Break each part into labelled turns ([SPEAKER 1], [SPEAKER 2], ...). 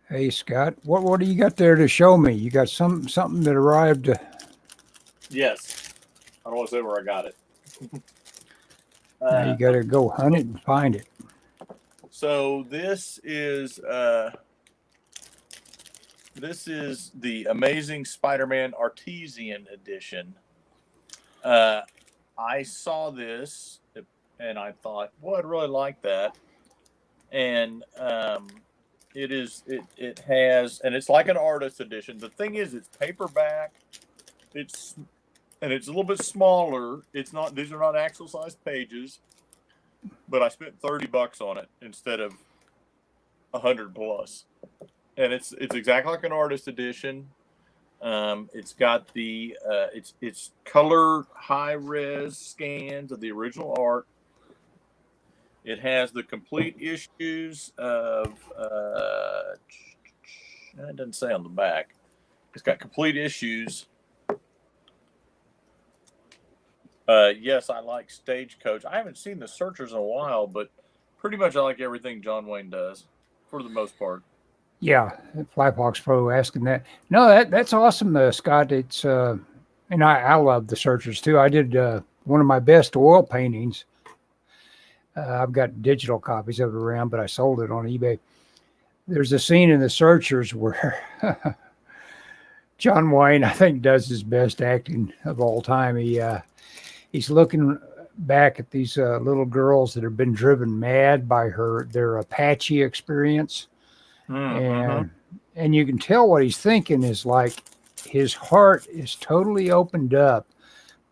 [SPEAKER 1] Hey Scott, what do you got there to show me? You got something that arrived.
[SPEAKER 2] Yes. I don't want to say where I got it.
[SPEAKER 1] Now you
[SPEAKER 2] Uh,
[SPEAKER 1] got to go hunt it and find it.
[SPEAKER 2] so this is the Amazing Spider-Man Artesian Edition. Uh, I saw this and I thought, well, I'd really like that. And it has, and it's like an artist edition. The thing is, it's paperback. It's and it's a little bit smaller. It's not; these are not actual size pages. But I spent $30 on it instead of 100 plus, and it's exactly like an artist edition. It's got the it's color high res scans of the original art. It has the complete issues of it doesn't say on the back. It's got complete issues. Yes, I like Stagecoach. I haven't seen the Searchers in a while, but pretty much I like everything John Wayne does for the most part.
[SPEAKER 1] Yeah, Flybox Pro asking that. No, that's awesome, Scott. It's and I love the Searchers too. I did one of my best oil paintings. I've got digital copies of it around, but I sold it on eBay. There's a scene in the Searchers where John Wayne, I think, does his best acting of all time. He's looking back at these little girls that have been driven mad by their Apache experience,
[SPEAKER 2] Mm-hmm.
[SPEAKER 1] and you can tell what he's thinking is like his heart is totally opened up,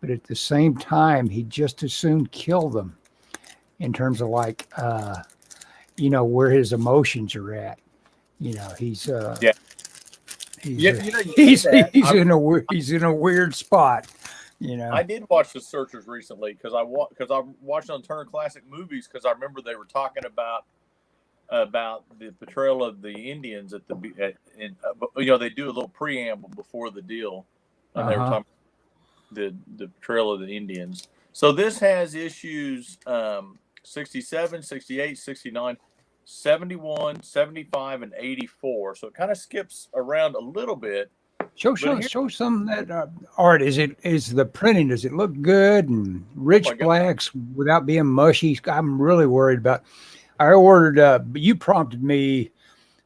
[SPEAKER 1] but at the same time, he'd just as soon kill them in terms of like where his emotions are at. He's
[SPEAKER 2] Yeah,
[SPEAKER 1] he's
[SPEAKER 2] yeah. You know, you say
[SPEAKER 1] he's
[SPEAKER 2] that.
[SPEAKER 1] he's in a weird spot. You know.
[SPEAKER 2] I did watch the Searchers recently because I watched on Turner Classic Movies because I remember they were talking about the portrayal of the Indians at they do a little preamble before the deal, and
[SPEAKER 1] Uh
[SPEAKER 2] they were
[SPEAKER 1] huh.
[SPEAKER 2] talking the portrayal of the Indians. So this has issues 67, 68, 69, 71, 75, and 84. So it kind of skips around a little bit.
[SPEAKER 1] Show
[SPEAKER 2] But
[SPEAKER 1] show
[SPEAKER 2] here,
[SPEAKER 1] show some of that art. Is the printing? Does it look good and
[SPEAKER 2] oh my
[SPEAKER 1] rich
[SPEAKER 2] God,
[SPEAKER 1] blacks without being mushy? I'm really worried about. I ordered. You prompted me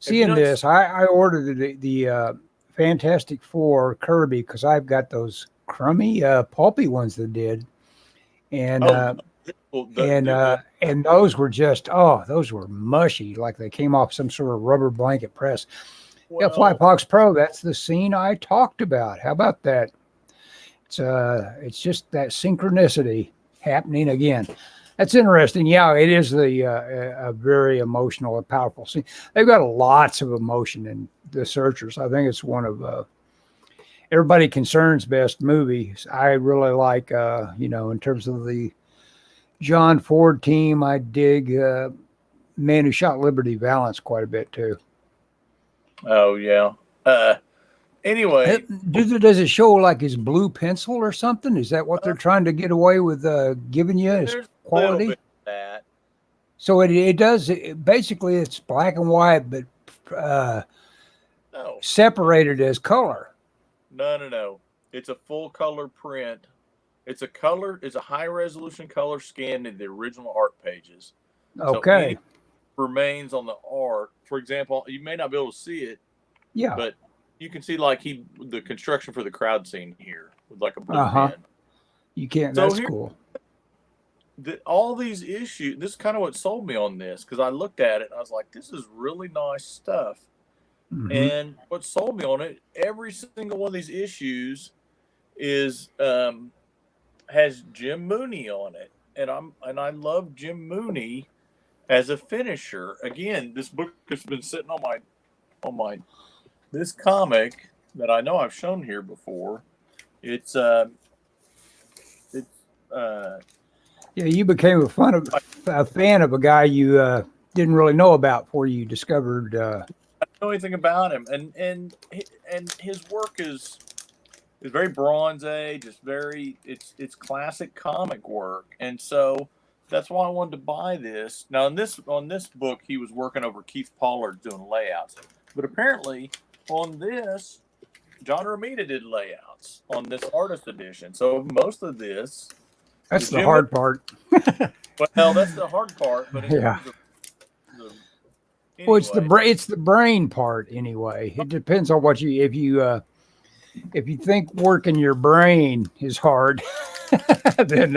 [SPEAKER 2] have you
[SPEAKER 1] seeing
[SPEAKER 2] not?
[SPEAKER 1] this. I ordered the Fantastic Four Kirby because I've got those crummy, pulpy ones that did, and
[SPEAKER 2] Oh,
[SPEAKER 1] uh,
[SPEAKER 2] the
[SPEAKER 1] and those were just those were mushy, like they came off some sort of rubber blanket press. Yeah,
[SPEAKER 2] well,
[SPEAKER 1] Flypox Pro. That's the scene I talked about. How about that? It's just that synchronicity happening again. That's interesting. Yeah, it is a very emotional and powerful scene. They've got lots of emotion in the Searchers. I think it's one of everybody concern's best movies. I really like in terms of the John Ford team. I dig Man Who Shot Liberty Valance quite a bit too.
[SPEAKER 2] oh yeah. Uh, anyway,
[SPEAKER 1] Does it show like his blue pencil or something? Is that what they're
[SPEAKER 2] uh,
[SPEAKER 1] trying to get away with giving you as
[SPEAKER 2] there's a little bit
[SPEAKER 1] quality?
[SPEAKER 2] of that.
[SPEAKER 1] So it does. Basically, it's black and white, but uh,
[SPEAKER 2] No,
[SPEAKER 1] separated as color.
[SPEAKER 2] no. It's a full color print. It's a color. It's a high resolution color scan of the original art pages. So any
[SPEAKER 1] Okay.
[SPEAKER 2] remains on the art, for example, you may not be able to see it,
[SPEAKER 1] Yeah.
[SPEAKER 2] but you can see like the construction for the crowd scene here with like a blue
[SPEAKER 1] Uh huh.
[SPEAKER 2] pen.
[SPEAKER 1] You can't.
[SPEAKER 2] So
[SPEAKER 1] That's
[SPEAKER 2] here,
[SPEAKER 1] cool.
[SPEAKER 2] all these issues. This is kind of what sold me on this because I looked at it and I was like, this is really nice stuff.
[SPEAKER 1] Hmm.
[SPEAKER 2] And what sold me on it, every single one of these issues is has Jim Mooney on it, and I love Jim Mooney as a finisher. Again, this book has been sitting on my this comic that I know I've shown here before. It's it's
[SPEAKER 1] Yeah, you became
[SPEAKER 2] I
[SPEAKER 1] a fan of a guy you didn't really know about before you discovered.
[SPEAKER 2] don't know anything about him, and his work is very Bronze Age. It's very it's classic comic work, and so that's why I wanted to buy this. Now, on this book, he was working over Keith Pollard doing layouts. But apparently, on this, John Romita did layouts on this artist edition. So most of this,
[SPEAKER 1] That's the hard part.
[SPEAKER 2] well, that's the hard part. But in
[SPEAKER 1] Yeah.
[SPEAKER 2] terms of the
[SPEAKER 1] Well,
[SPEAKER 2] anyway,
[SPEAKER 1] it's the brain part anyway. It depends on what you if you think working your brain is hard, then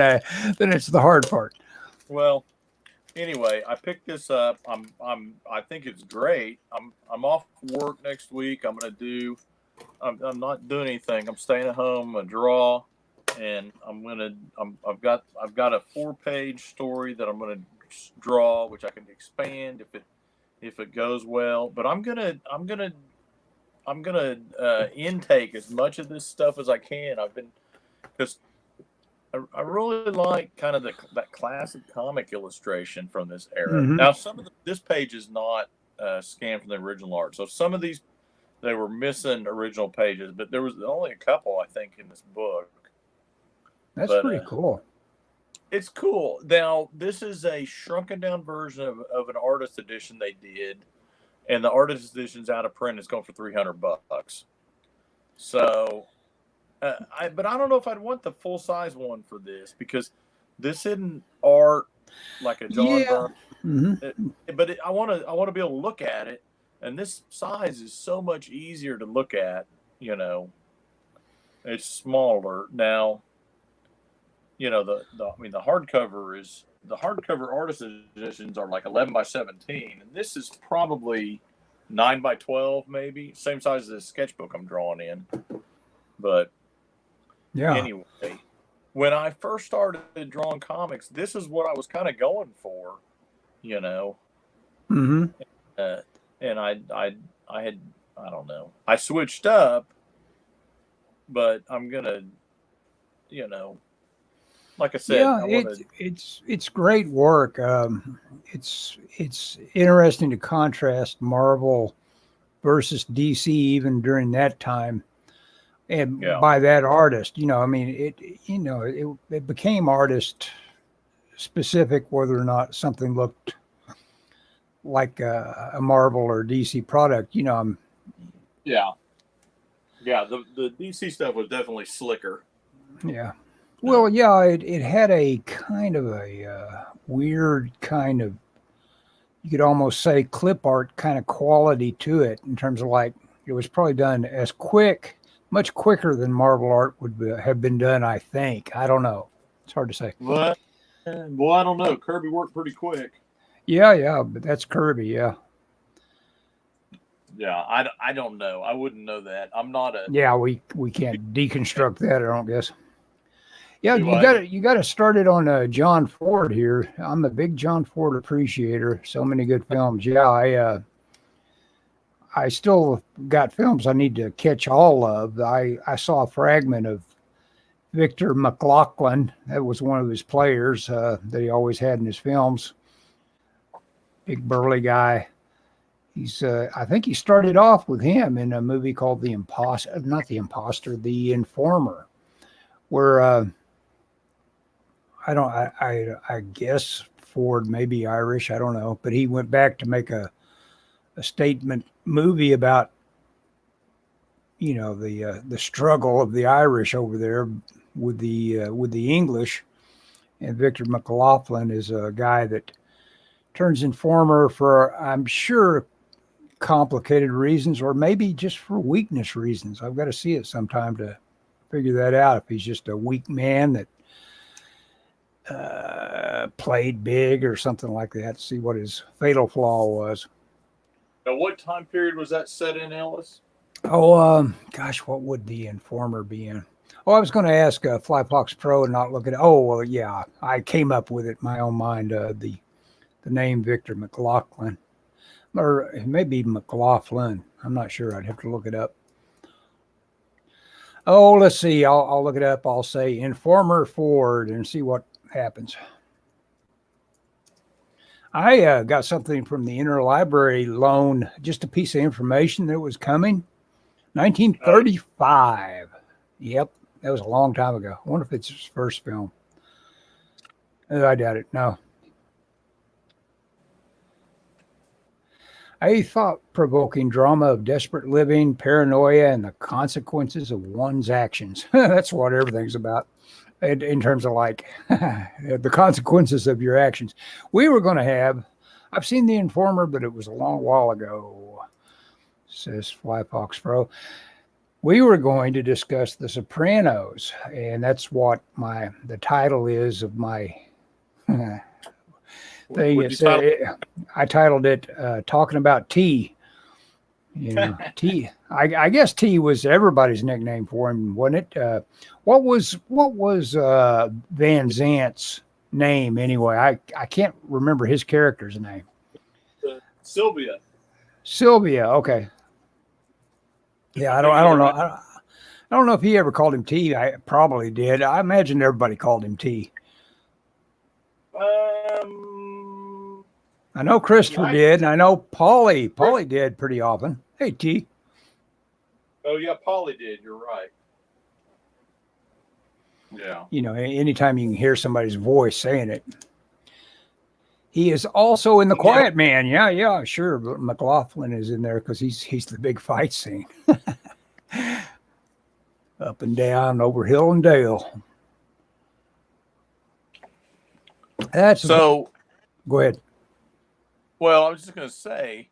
[SPEAKER 1] it's the hard part.
[SPEAKER 2] well, anyway, I picked this up. I think it's great. I'm off work next week. I'm not doing anything. I'm staying at home. I draw, and I've got a 4-page story that I'm gonna draw, which I can expand if it goes well. But I'm gonna intake as much of this stuff as I can. Because I really like kind of that classic comic illustration from this era.
[SPEAKER 1] Mm-hmm.
[SPEAKER 2] Now, this page is not scanned from the original art, so some of these they were missing original pages, but there was only a couple, I think, in this book.
[SPEAKER 1] That's pretty cool.
[SPEAKER 2] It's cool. Now, this is a shrunken down version of an artist edition they did, and the artist edition's out of print. It's going for $300. So, but I don't know if I'd want the full size one for this, because this isn't art like a John Byrne.
[SPEAKER 1] Mm-hmm.
[SPEAKER 2] But I want to be able to look at it, and this size is so much easier to look at. It's smaller now. The hardcover artist editions are like 11 by 17, and this is probably 9 by 12, maybe same size as the sketchbook I'm drawing in. But
[SPEAKER 1] yeah,
[SPEAKER 2] anyway, when I first started drawing comics, this is what I was kind of going for,
[SPEAKER 1] Mm-hmm.
[SPEAKER 2] And I had, I don't know, I switched up, but I'm gonna, like I said,
[SPEAKER 1] yeah, it's great work. It's interesting to contrast Marvel versus DC even during that time, and by that artist. It became artist specific whether or not something looked like a Marvel or DC product. The
[SPEAKER 2] DC stuff was definitely slicker.
[SPEAKER 1] Yeah. Well, yeah, it had a kind of a weird kind of, you could almost say clip art kind of quality to it, in terms of like it was probably done much quicker than Marvel art would have been done, I think. I don't know. It's hard to say.
[SPEAKER 2] Well, I don't know. Kirby worked pretty quick.
[SPEAKER 1] Yeah, but that's Kirby, yeah.
[SPEAKER 2] Yeah, I don't know. I wouldn't know that. I'm not a...
[SPEAKER 1] Yeah, we can't deconstruct that, I don't guess. Yeah, you got to start it on John Ford here. I'm a big John Ford appreciator. So many good films. Yeah, I still got films I need to catch all of. I saw a fragment of Victor McLaughlin. That was one of his players that he always had in his films. Big burly guy. I think he started off with him in a movie called The Informer, where I guess Ford may be Irish, I don't know, but he went back to make a statement movie about, the struggle of the Irish over there with the English. And Victor McLaughlin is a guy that turns informer for, I'm sure, complicated reasons, or maybe just for weakness reasons. I've got to see it sometime to figure that out, if he's just a weak man that played big or something like that, to see what his fatal flaw was.
[SPEAKER 2] Now, what time period was that set in, Ellis?
[SPEAKER 1] Oh, gosh, what would the Informer be in? Oh, I was going to ask Flyfox Pro and not look at it. Oh, well, yeah, I came up with it in my own mind, the name Victor McLaughlin. Or maybe McLaughlin. I'm not sure. I'd have to look it up. Oh, let's see. I'll look it up. I'll say Informer Ford and see what happens. I got something from the interlibrary loan, just a piece of information that was coming. 1935. Yep, that was a long time ago. I wonder if it's his first film. I doubt it. No. A thought-provoking drama of desperate living, paranoia, and the consequences of one's actions. That's what everything's about in terms of like the consequences of your actions. We were going to have, I've seen The Informer, but it was a long while ago, says Fly Fox Pro. We were going to discuss The Sopranos, and that's what the title is of my thing. I titled it "Talking About T." You know, T. I guess T was everybody's nickname for him, wasn't it? What was Van Zant's name anyway? I can't remember his character's name.
[SPEAKER 2] Sylvia.
[SPEAKER 1] Sylvia. Okay. Yeah, I don't know. I don't know if he ever called him T. I probably did. I imagine everybody called him T. I know Christopher did, and I know Paulie did pretty often. Hey, T.
[SPEAKER 2] Oh, yeah, Paulie did. You're right. Yeah.
[SPEAKER 1] You know, anytime you can hear somebody's voice saying it. He is also in The Quiet Man. Yeah, sure. But McLaughlin is in there because he's the big fight scene. Up and down, over hill and dale.
[SPEAKER 2] So.
[SPEAKER 1] Go ahead.
[SPEAKER 2] Well, I was just going to say,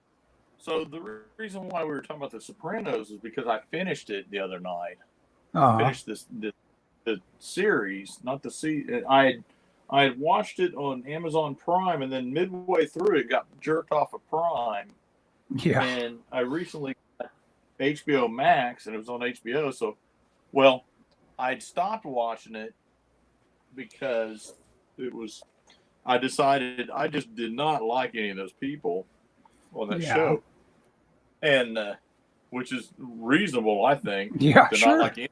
[SPEAKER 2] so the reason why we were talking about The Sopranos is because I finished it the other night. Finished the series, not the season. I had watched it on Amazon Prime, and then midway through it got jerked off of Prime.
[SPEAKER 1] Yeah.
[SPEAKER 2] And I recently got HBO Max, and it was on HBO. So, well, I'd stopped watching it because I decided I just did not like any of those people on that show. And, which is reasonable, I think.
[SPEAKER 1] Yeah,
[SPEAKER 2] to
[SPEAKER 1] sure.
[SPEAKER 2] Not like any.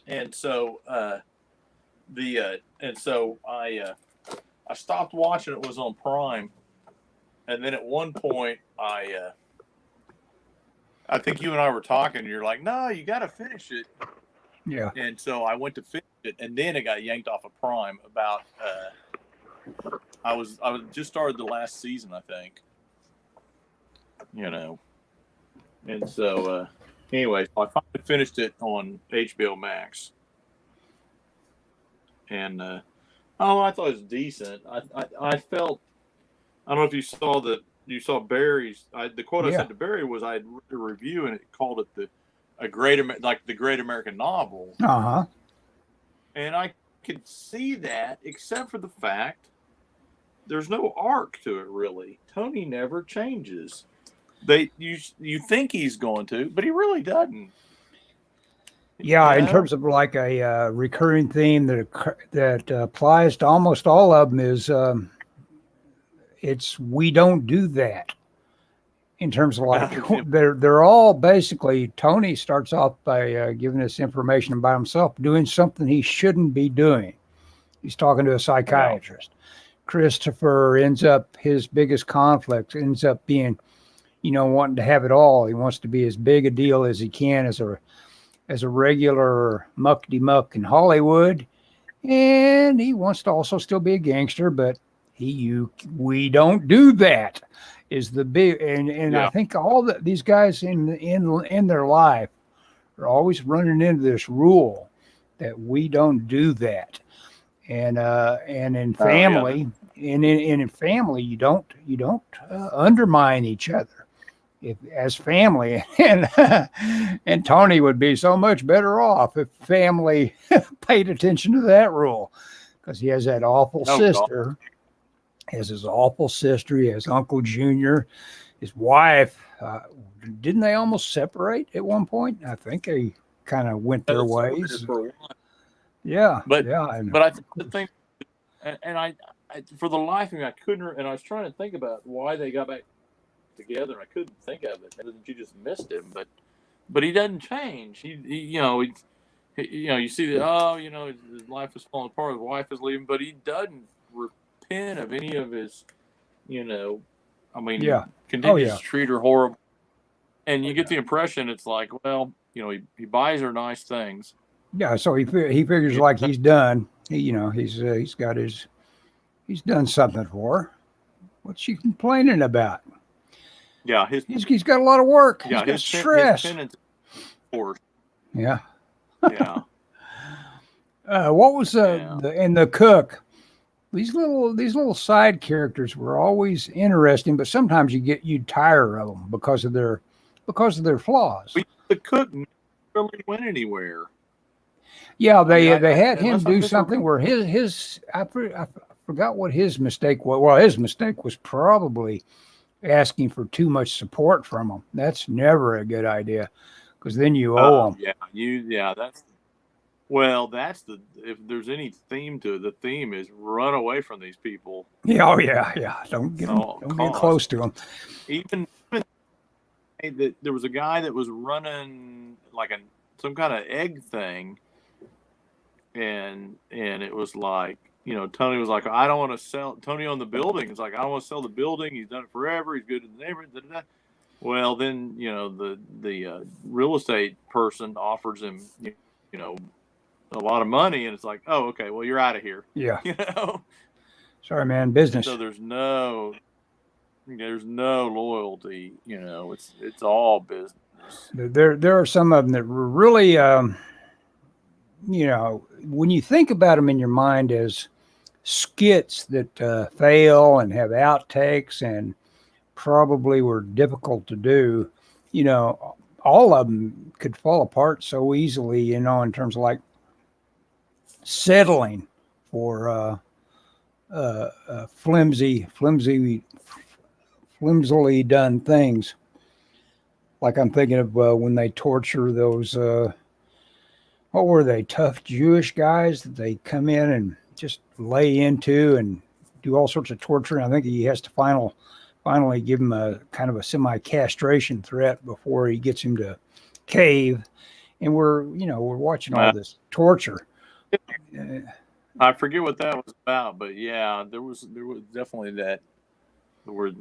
[SPEAKER 2] And so, I stopped watching. It was on Prime, and then at one point I think you and I were talking. And you're like, "No, you got to finish it."
[SPEAKER 1] Yeah.
[SPEAKER 2] And so I went to finish it, and then it got yanked off of Prime. About I was just started the last season, I think. You know, and so anyway, so I finally finished it on HBO Max. And I thought it was decent. I felt, I don't know if you saw Barry's. The quote I said to Barry was I had read a review and it called it the Great American Novel. And I could see that, except for the fact there's no arc to it really. Tony never changes. You think he's going to, but he really doesn't.
[SPEAKER 1] Yeah, in terms of like a recurring theme that applies to almost all of them is it's we don't do that. In terms of like they're all basically, Tony starts off by giving us information about himself doing something he shouldn't be doing. He's talking to a psychiatrist. Christopher his biggest conflict ends up being, wanting to have it all. He wants to be as big a deal as he can as a regular muck-de-muck in Hollywood, and he wants to also still be a gangster, but we don't do that is the big, and I think all these guys in their life are always running into this rule that we don't do that, and in family, in family you don't undermine each other. As family, and Tony would be so much better off if family paid attention to that rule, because he has that awful sister. He has his awful sister. He has Uncle Junior, his wife. Didn't they almost separate at one point? I think they kind of went their ways. Yeah,
[SPEAKER 2] but I think, and I for the life of me, I couldn't. And I was trying to think about why they got back together, and I couldn't think of it. You just missed him, but he doesn't change. He you see that his life is falling apart, his wife is leaving, but he doesn't repent of any of his, continues to treat her horrible, and you get the impression it's like, well, he buys her nice things.
[SPEAKER 1] Yeah, so he figures like he's done. He's done something for her. What's she complaining about?
[SPEAKER 2] Yeah,
[SPEAKER 1] He's got a lot of work.
[SPEAKER 2] Yeah,
[SPEAKER 1] he's got
[SPEAKER 2] his
[SPEAKER 1] stress.
[SPEAKER 2] his penance, of course.
[SPEAKER 1] Yeah.
[SPEAKER 2] Yeah.
[SPEAKER 1] What was
[SPEAKER 2] Yeah.
[SPEAKER 1] the cook? These little side characters were always interesting, but sometimes you tire of them because of their flaws.
[SPEAKER 2] The cook never really went anywhere.
[SPEAKER 1] Yeah, they
[SPEAKER 2] I mean,
[SPEAKER 1] had him
[SPEAKER 2] unless I
[SPEAKER 1] do something where I forgot what his mistake was. Well, his mistake was probably asking for too much support from them. That's never a good idea because then you owe them.
[SPEAKER 2] Yeah, that's if there's any theme to it, the theme is run away from these people.
[SPEAKER 1] Yeah, oh yeah. Don't get close to them.
[SPEAKER 2] Even there was a guy that was running like some kind of egg thing, and it was like, Tony was like, I don't want to sell. Tony on the building is like, I don't want to sell the building. He's done it forever. He's good in the neighborhood. Da, da, da. Well, then the real estate person offers him a lot of money, and it's like, oh, okay, well, you're out of here.
[SPEAKER 1] Yeah. Sorry, man, business.
[SPEAKER 2] So there's no loyalty. It's all business.
[SPEAKER 1] There are some of them that were really, when you think about them in your mind as skits that fail and have outtakes and probably were difficult to do, all of them could fall apart so easily, in terms of like settling for flimsily done things. Like I'm thinking of when they torture those, what were they, tough Jewish guys that they come in and just lay into and do all sorts of torture. And I think he has to finally give him a kind of a semi-castration threat before he gets him to cave. And we're watching all this torture.
[SPEAKER 2] I forget what that was about, but yeah, there was definitely that where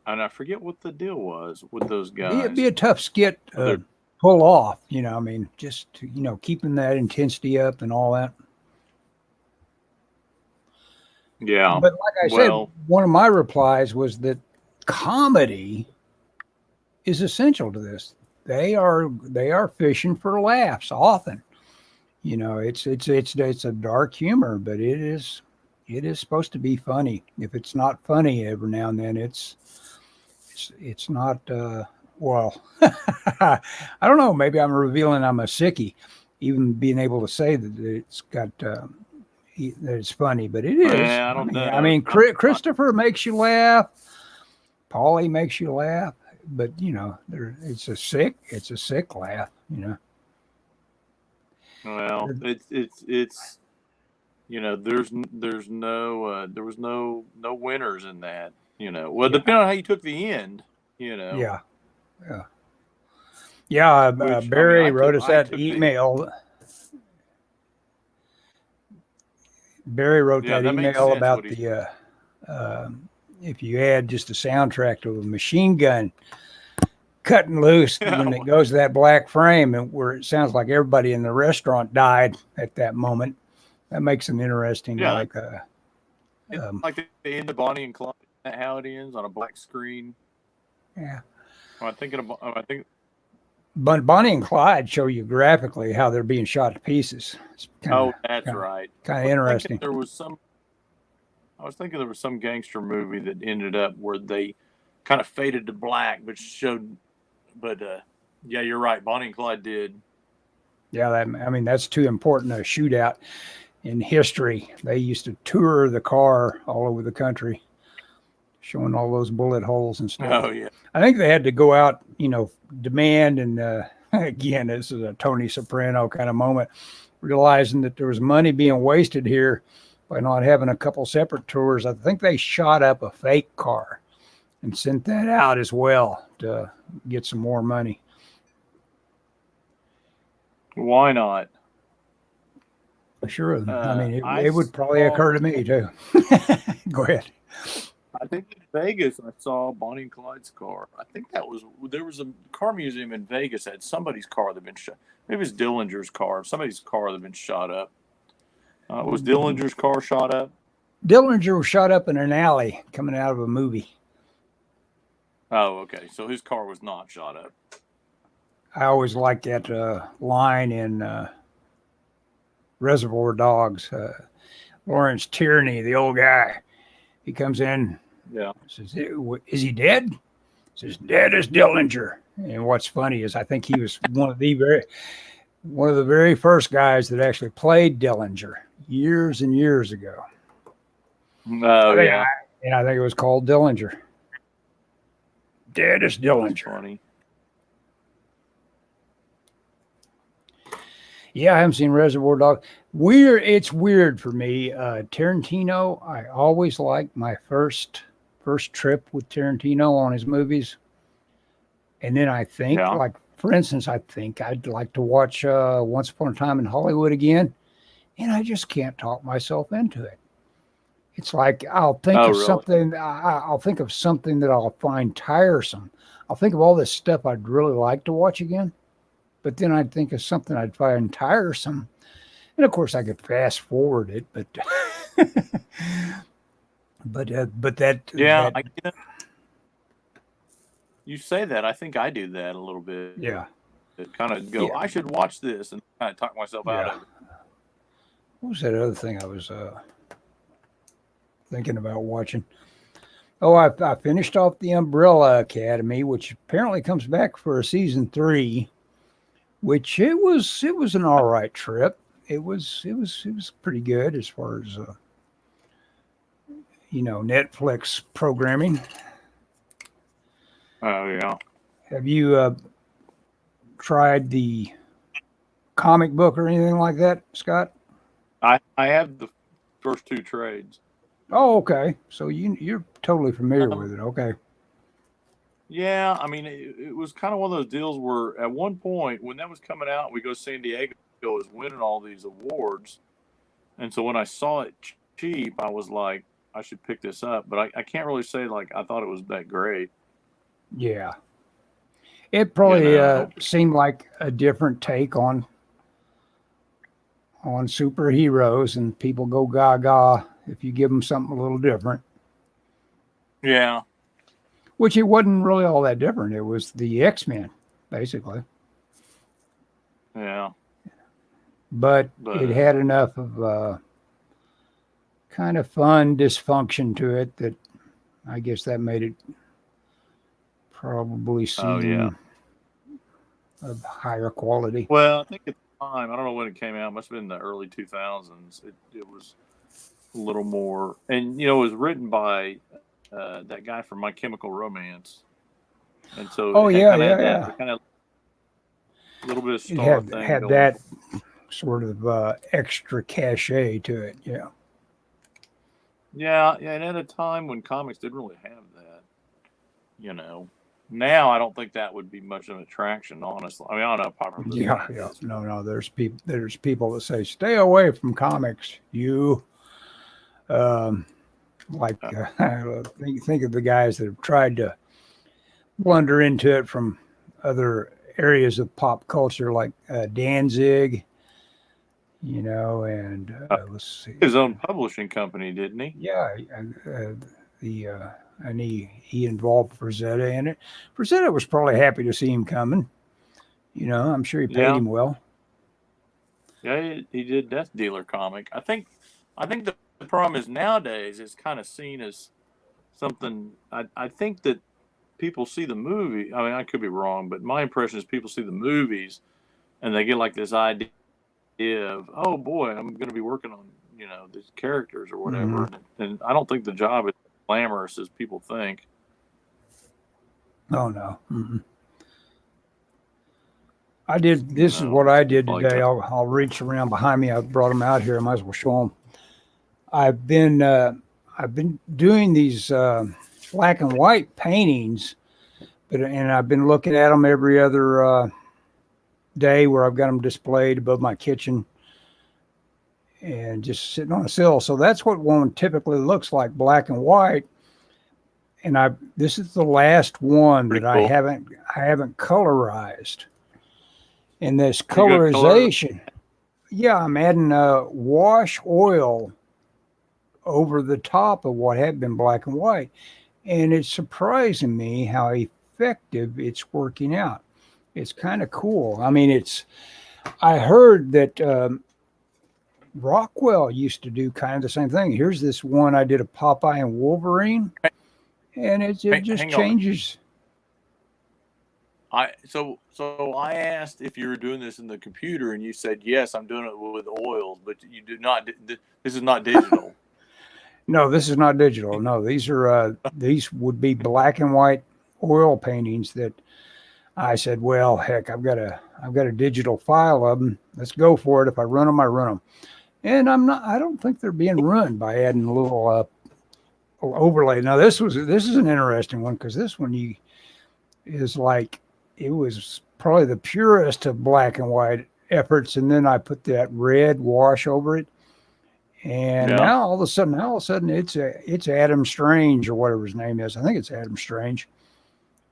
[SPEAKER 2] and I forget what the deal was with those guys.
[SPEAKER 1] It'd be a tough skit to pull off, I mean, just keeping that intensity up and all that.
[SPEAKER 2] Yeah.
[SPEAKER 1] But like I said, one of my replies was that comedy is essential to this. They are fishing for laughs often. It's a dark humor, but it is supposed to be funny. If it's not funny every now and then, it's not well. I don't know. Maybe I'm revealing I'm a sickie, even being able to say that it's got that it's funny, but it is.
[SPEAKER 2] I don't know.
[SPEAKER 1] I mean, Christopher makes you laugh. Paulie makes you laugh, but it's a sick laugh.
[SPEAKER 2] Well, it's there was no winners in that. Well, depending on how you took the end.
[SPEAKER 1] Yeah. Barry wrote us that email. Barry wrote that email about the if you add just a soundtrack to a machine gun cutting loose when it goes to that black frame, and where it sounds like everybody in the restaurant died at that moment. That makes them interesting.
[SPEAKER 2] Yeah, like the end of Bonnie and Clyde. Is that how it ends, on a black screen?
[SPEAKER 1] Yeah.
[SPEAKER 2] But
[SPEAKER 1] Bonnie and Clyde show you graphically how they're being shot to pieces.
[SPEAKER 2] That's right.
[SPEAKER 1] Kind of interesting.
[SPEAKER 2] I was thinking there was some gangster movie that ended up where they kind of faded to black, but showed. But yeah, you're right. Bonnie and Clyde did.
[SPEAKER 1] Yeah, that's too important a shootout in history. They used to tour the car all over the country, showing all those bullet holes and stuff.
[SPEAKER 2] Oh yeah.
[SPEAKER 1] I think they had to go out, demand, and again, this is a Tony Soprano kind of moment, realizing that there was money being wasted here by not having a couple separate tours. I think they shot up a fake car and sent that out as well to get some more money.
[SPEAKER 2] Why not?
[SPEAKER 1] Sure. I mean, it would probably occur to me too. Go ahead.
[SPEAKER 2] I think in Vegas I saw Bonnie and Clyde's car. I think there was a car museum in Vegas that had somebody's car that had been shot. Maybe it was Dillinger's car. Somebody's car that had been shot up. Was Dillinger's car shot up?
[SPEAKER 1] Dillinger was shot up in an alley coming out of a movie.
[SPEAKER 2] Oh, okay. So his car was not shot up.
[SPEAKER 1] I always liked that line in Reservoir Dogs. Lawrence Tierney, the old guy, he comes in.
[SPEAKER 2] Yeah.
[SPEAKER 1] Says, "Is he dead?" Says, "Dead as Dillinger." And what's funny is I think he was one of the very first guys that actually played Dillinger years and years ago.
[SPEAKER 2] Oh, yeah.
[SPEAKER 1] I think it was called Dillinger. Dead as Dillinger.
[SPEAKER 2] That's funny.
[SPEAKER 1] Yeah, I haven't seen Reservoir Dogs. It's weird for me. Tarantino, I always liked my first trip with Tarantino on his movies. And then I think, like, for instance, I think I'd like to watch Once Upon a Time in Hollywood again. And I just can't talk myself into it. It's like I'll think of something. I'll think of something that I'll find tiresome. I'll think of all this stuff I'd really like to watch again, but then I'd think of something I'd find tiresome, and of course I could fast forward it. But but that
[SPEAKER 2] I get it. You say that. I think I do that a little bit.
[SPEAKER 1] Yeah.
[SPEAKER 2] Kind of go. I should watch this and kind of talk myself out of it.
[SPEAKER 1] What was that other thing I was thinking about watching? Oh, I finished off the Umbrella Academy, which apparently comes back for a season 3. Which it was an all right trip. It was pretty good as far as Netflix programming.
[SPEAKER 2] Oh yeah.
[SPEAKER 1] Have you tried the comic book or anything like that, Scott?
[SPEAKER 2] I have the first 2 trades.
[SPEAKER 1] Oh, okay. So you're totally familiar with it. Okay.
[SPEAKER 2] Yeah, I mean, it was kind of one of those deals where at one point when that was coming out, we go to San Diego, it was winning all these awards. And so when I saw it cheap, I was like, I should pick this up. But I can't really say like I thought it was that great.
[SPEAKER 1] Yeah. It probably seemed like a different take on superheroes, and people go gaga if you give them something a little different.
[SPEAKER 2] Yeah.
[SPEAKER 1] Which it wasn't really all that different. It was the X-Men, basically.
[SPEAKER 2] Yeah.
[SPEAKER 1] But it had enough of kind of fun dysfunction to it that I guess that made it probably seem of higher quality.
[SPEAKER 2] Well, I think at the time, I don't know when it came out. It must have been in the early 2000s. It was a little more, and it was written by that guy from My Chemical Romance, and so that kind of a little bit of star thing.
[SPEAKER 1] Had that sort of extra cachet to it,
[SPEAKER 2] Yeah, and at a time when comics didn't really have that, Now I don't think that would be much of an attraction, honestly. I mean, I don't know. Apart from
[SPEAKER 1] no. There's people that say stay away from comics. Think of the guys that have tried to blunder into it from other areas of pop culture, like Danzig, and let's see,
[SPEAKER 2] his own publishing company, didn't he?
[SPEAKER 1] Yeah, and he involved Frazetta in it. Frazetta was probably happy to see him coming. I'm sure he paid him well.
[SPEAKER 2] Yeah, he did Death Dealer comic. I think the problem is nowadays it's kind of seen as something. I think that people see the movie. I mean, I could be wrong, but my impression is people see the movies and they get like this idea of, oh boy, I'm going to be working on these characters or whatever. Mm-hmm. And I don't think the job is glamorous as people think.
[SPEAKER 1] Oh no. Mm-mm. This is what I did today. I'll reach around behind me. I brought them out here. I might as well show them. I've been doing these black and white paintings, and I've been looking at them every other day where I've got them displayed above my kitchen and just sitting on a sill. So that's what one typically looks like, black and white. And this is the last one that I haven't colorized. And this colorization, I'm adding wash oil over the top of what had been black and white. And it's surprising me how effective it's working out. It's kind of cool. I mean, I heard that Rockwell used to do kind of the same thing. Here's this one I did a Popeye and Wolverine, and it just changes.
[SPEAKER 2] So I asked if you were doing this in the computer, and you said yes. I'm doing it with oils, but you do not. This is not digital.
[SPEAKER 1] No, this is not digital. No, these would be black and white oil paintings that I said, well, heck, I've got a digital file of them. Let's go for it. If I run them, I run them. And I don't think they're being run by adding a little overlay. Now this is an interesting one, because this one is like, it was probably the purest of black and white efforts. And then I put that red wash over it. And now all of a sudden it's Adam Strange, or whatever his name is. I think it's Adam Strange.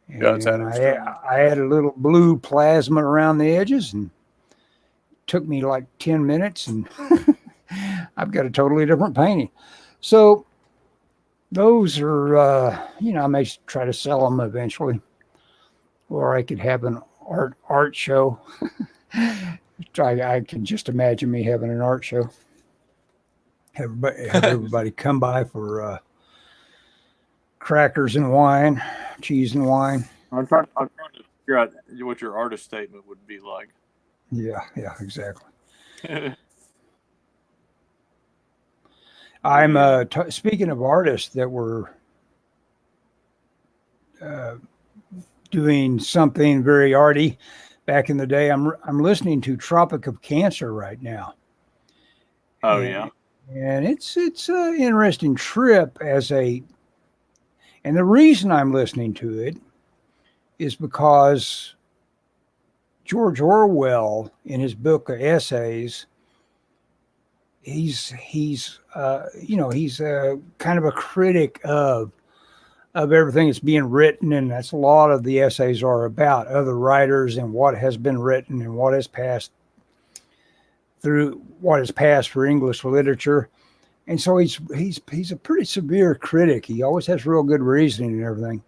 [SPEAKER 1] And
[SPEAKER 2] yeah, it's Adam Strange.
[SPEAKER 1] I added a little blue plasma around the edges, and it took me like 10 minutes, and I've got a totally different painting. So those are, I may try to sell them eventually, or I could have an art show. I can just imagine me having an art show. Have everybody come by for crackers and wine, cheese and wine.
[SPEAKER 2] I'm trying to figure out what your artist statement would be like.
[SPEAKER 1] Yeah, exactly. I'm speaking of artists that were doing something very arty back in the day. I'm listening to Tropic of Cancer right now.
[SPEAKER 2] Oh, yeah.
[SPEAKER 1] And it's an interesting trip and the reason I'm listening to it is because George Orwell, in his book of essays, he's kind of a critic of everything that's being written, and that's a lot of the essays are about other writers and what has been written and what has passed for English literature. And so he's a pretty severe critic. He always has real good reasoning and everything.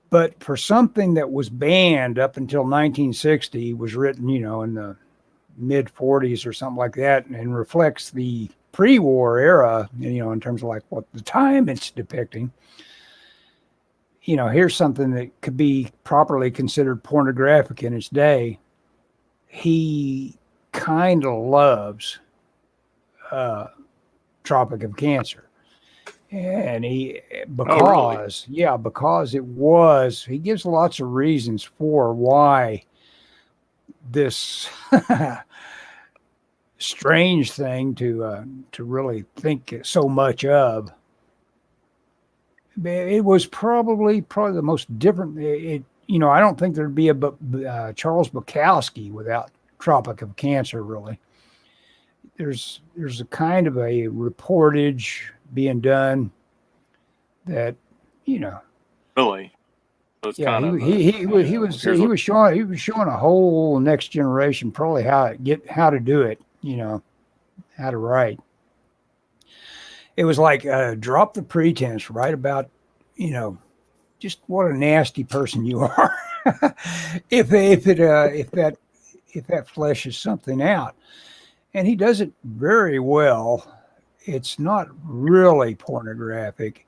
[SPEAKER 1] But for something that was banned up until 1960, was written, in the mid 40s or something like that, and reflects the pre-war era, in terms of like what the time it's depicting. Here's something that could be properly considered pornographic in its day. He kind of loves Tropic of Cancer, and because he gives lots of reasons for why this strange thing to really think so much of. It was probably the most different. I don't think there'd be a Charles Bukowski without Tropic of Cancer, really. There's a kind of a reportage being done that,
[SPEAKER 2] Really?
[SPEAKER 1] Yeah, he was showing a whole next generation probably how to do it, how to write. It was like drop the pretense, write about, just what a nasty person you are. if that fleshes something out. And he does it very well. It's not really pornographic.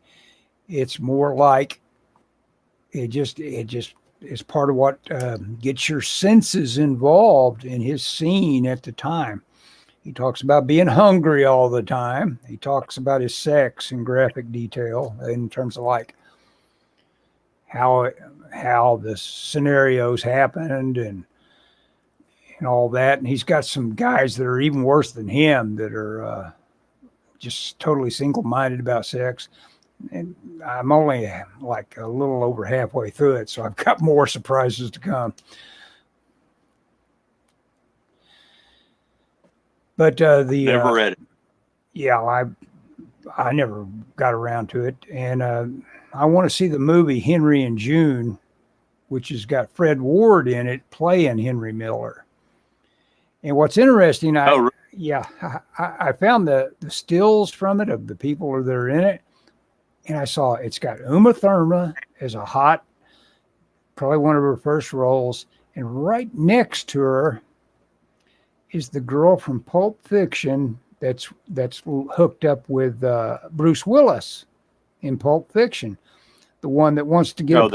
[SPEAKER 1] It's more like it just is part of what gets your senses involved in his scene at the time. He talks about being hungry all the time. He talks about his sex in graphic detail in terms of like how the scenarios happened and all that. And he's got some guys that are even worse than him that are just totally single-minded about sex. And I'm only like a little over halfway through it, so I've got more surprises to come. But
[SPEAKER 2] never read it.
[SPEAKER 1] Yeah, I never got around to it, and I want to see the movie Henry and June, which has got Fred Ward in it playing Henry Miller. And what's interesting, yeah, I found the stills from it of the people that are in it, and I saw it's got Uma Thurman as a hot, probably one of her first roles, and right next to her is the girl from Pulp Fiction that's hooked up with Bruce Willis in Pulp Fiction, the one that wants to get
[SPEAKER 2] Oh,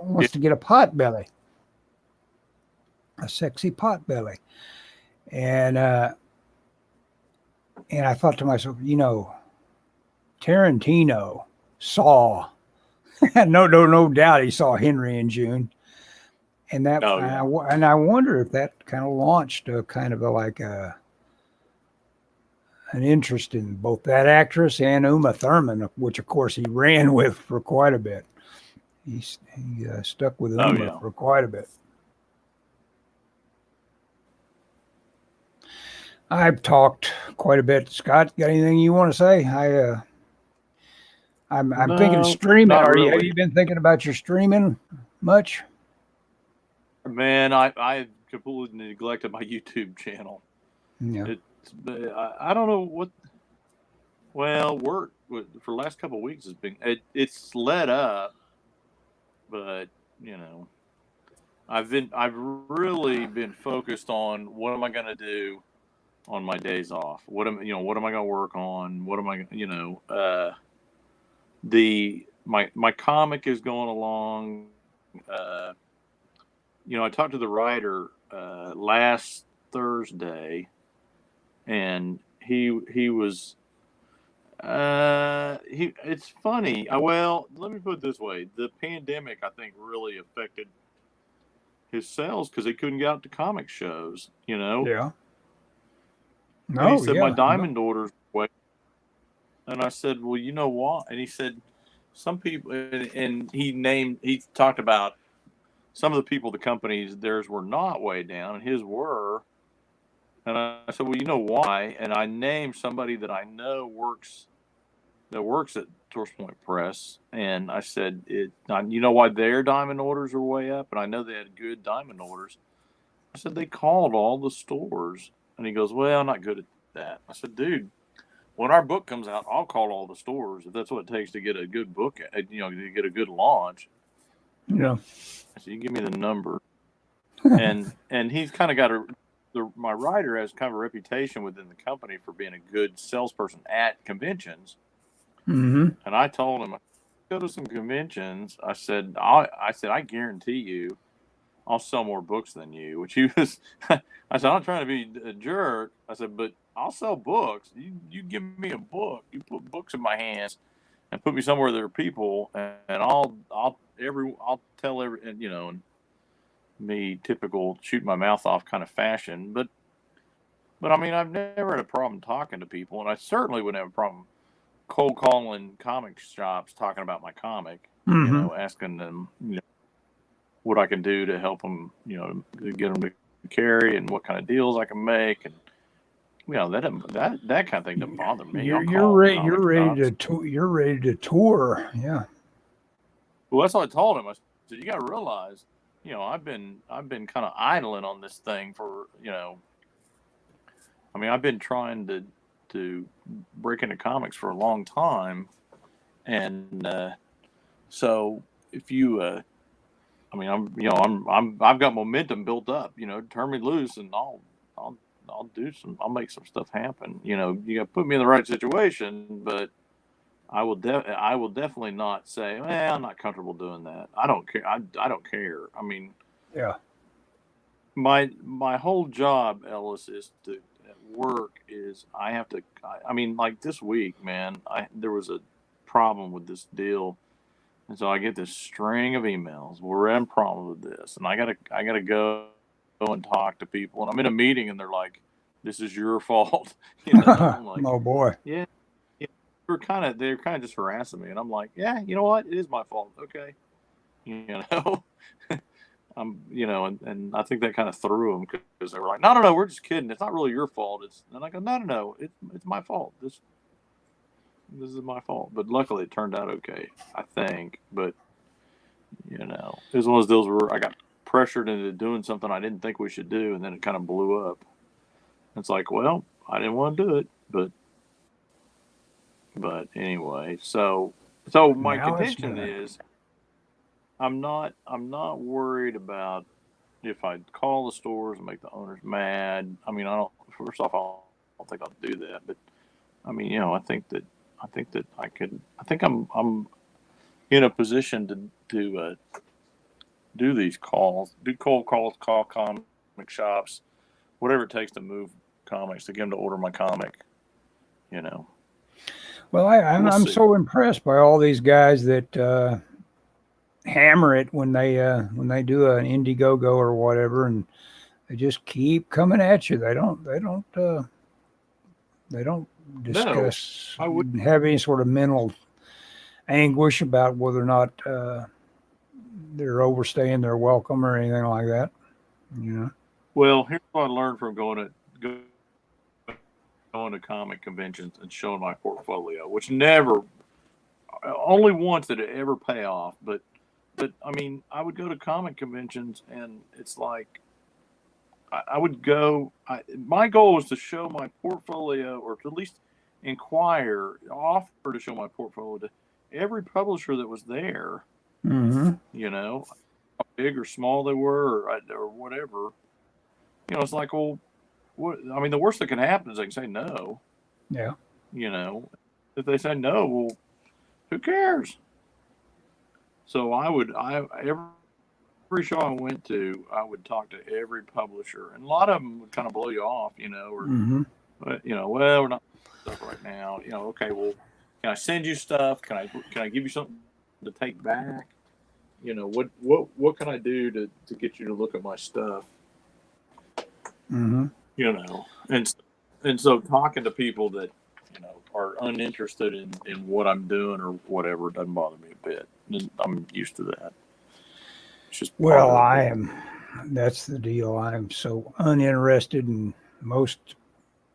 [SPEAKER 1] wants to get a pot belly, a sexy pot belly, and I thought to myself, Tarantino saw, no doubt he saw Henry and June, and
[SPEAKER 2] oh yeah.
[SPEAKER 1] I wonder if that kind of launched a kind of an interest in both that actress and Uma Thurman, which of course he ran with for quite a bit. He stuck with
[SPEAKER 2] Oh
[SPEAKER 1] Uma
[SPEAKER 2] yeah.
[SPEAKER 1] for quite a bit. I've talked quite a bit. Scott, got anything you want to say? I'm thinking
[SPEAKER 2] No,
[SPEAKER 1] streaming.
[SPEAKER 2] not
[SPEAKER 1] Have
[SPEAKER 2] really.
[SPEAKER 1] you been thinking about your streaming much?
[SPEAKER 2] Man, I completely neglected my YouTube channel.
[SPEAKER 1] Yeah.
[SPEAKER 2] I don't know what. Well, work for the last couple of weeks has been it's let up, but I've really been focused on what am I going to do on my days off. What am I going to work on? What am I my comic is going along. I talked to the writer last Thursday, and he was it's funny. Well, let me put it this way: the pandemic, I think, really affected his sales because he couldn't get out to comic shows.
[SPEAKER 1] Yeah.
[SPEAKER 2] And he
[SPEAKER 1] No,
[SPEAKER 2] said my
[SPEAKER 1] yeah.
[SPEAKER 2] diamond orders were. And I said, well, you know what? And he said some people, and he talked about some of the people, the companies, theirs were not way down, and his were. And I said, well, you know why? And I named somebody that I know works at Source Point Press, and I said, you know why their diamond orders are way up? And I know they had good diamond orders. I said, they called all the stores. And he goes, well, I'm not good at that. I said, dude, when our book comes out, I'll call all the stores if that's what it takes to get a good book, to get a good launch.
[SPEAKER 1] Yeah.
[SPEAKER 2] I said, you give me the number. and he's kind of got my writer has kind of a reputation within the company for being a good salesperson at conventions.
[SPEAKER 1] Mm-hmm.
[SPEAKER 2] And I told him, go to some conventions. I said, I guarantee you, I'll sell more books than you. Which he was. I said, I'm not trying to be a jerk. I said, but I'll sell books. You give me a book. You put books in my hands, and put me somewhere there are people, and I'll tell and me typical shoot my mouth off kind of fashion. But I mean, I've never had a problem talking to people, and I certainly wouldn't have a problem cold calling comic shops talking about my comic,
[SPEAKER 1] Mm-hmm.
[SPEAKER 2] asking them, what I can do to help them, get them to carry and what kind of deals I can make. And, that kind of thing doesn't bother me.
[SPEAKER 1] You're ready. You're ready to tour. Yeah.
[SPEAKER 2] Well, that's what I told him. I said, you got to realize, I've been kind of idling on this thing for, I've been trying to break into comics for a long time. And, so if you, I've got momentum built up. Turn me loose, and I'll make some stuff happen. You got to put me in the right situation, but I will definitely not say, I'm not comfortable doing that. I don't care. I don't care. I mean,
[SPEAKER 1] Yeah.
[SPEAKER 2] My whole job, Ellis, is at work is I have to. Like this week, man, there was a problem with this deal. And so I get this string of emails. We're having problems with this, and I gotta go and talk to people. And I'm in a meeting, and they're like, "This is your fault." I'm like,
[SPEAKER 1] Oh boy.
[SPEAKER 2] "Yeah." They're kind of just harassing me, and I'm like, "Yeah, you know what? It is my fault." Okay, and I think that kind of threw them because they were like, "No, we're just kidding. It's not really your fault." And I go, "No, it's my fault. This is my fault." But luckily, it turned out okay, I think. But it was one of those deals where I got pressured into doing something I didn't think we should do, and then it kind of blew up. It's like, well, I didn't want to do it, but anyway, so my
[SPEAKER 1] Now it's
[SPEAKER 2] contention
[SPEAKER 1] done.
[SPEAKER 2] is I'm not worried about if I call the stores and make the owners mad. I mean, I don't. First off, I don't think I'll do that. But I mean, I think that I could. I think I'm in a position to do these calls, do cold calls, call comic shops, whatever it takes to move comics to get them to order my comic. You know,
[SPEAKER 1] Well,
[SPEAKER 2] we'll
[SPEAKER 1] I'm
[SPEAKER 2] see.
[SPEAKER 1] so impressed by all these guys that hammer it when they do an Indiegogo or whatever, and they just keep coming at you. They don't
[SPEAKER 2] No,
[SPEAKER 1] discuss
[SPEAKER 2] I would.
[SPEAKER 1] have any sort of mental anguish about whether or not they're overstaying their welcome or anything like that. You know.
[SPEAKER 2] Well, here's what I learned from going to comic conventions and showing my portfolio, which never, only once did it ever pay off. But I mean, I would go to comic conventions, and it's like I would go. My goal was to show my portfolio, or to at least offer to show my portfolio to every publisher that was there.
[SPEAKER 1] Mm-hmm.
[SPEAKER 2] How big or small they were, or whatever. It's like, well, what? I mean, the worst that can happen is they can say no.
[SPEAKER 1] Yeah.
[SPEAKER 2] If they say no, well, who cares? So every show I went to, I would talk to every publisher, and a lot of them would kind of blow you off, or
[SPEAKER 1] Mm-hmm.
[SPEAKER 2] well, we're not stuff right now. Okay, well, can I send you stuff? Can I give you something to take back? What can I do to get you to look at my stuff?
[SPEAKER 1] Mm-hmm.
[SPEAKER 2] And so talking to people that are uninterested in what I'm doing or whatever doesn't bother me a bit. I'm used to that. It's just part
[SPEAKER 1] Well,
[SPEAKER 2] of
[SPEAKER 1] I
[SPEAKER 2] it.
[SPEAKER 1] am. That's the deal. I'm so uninterested in most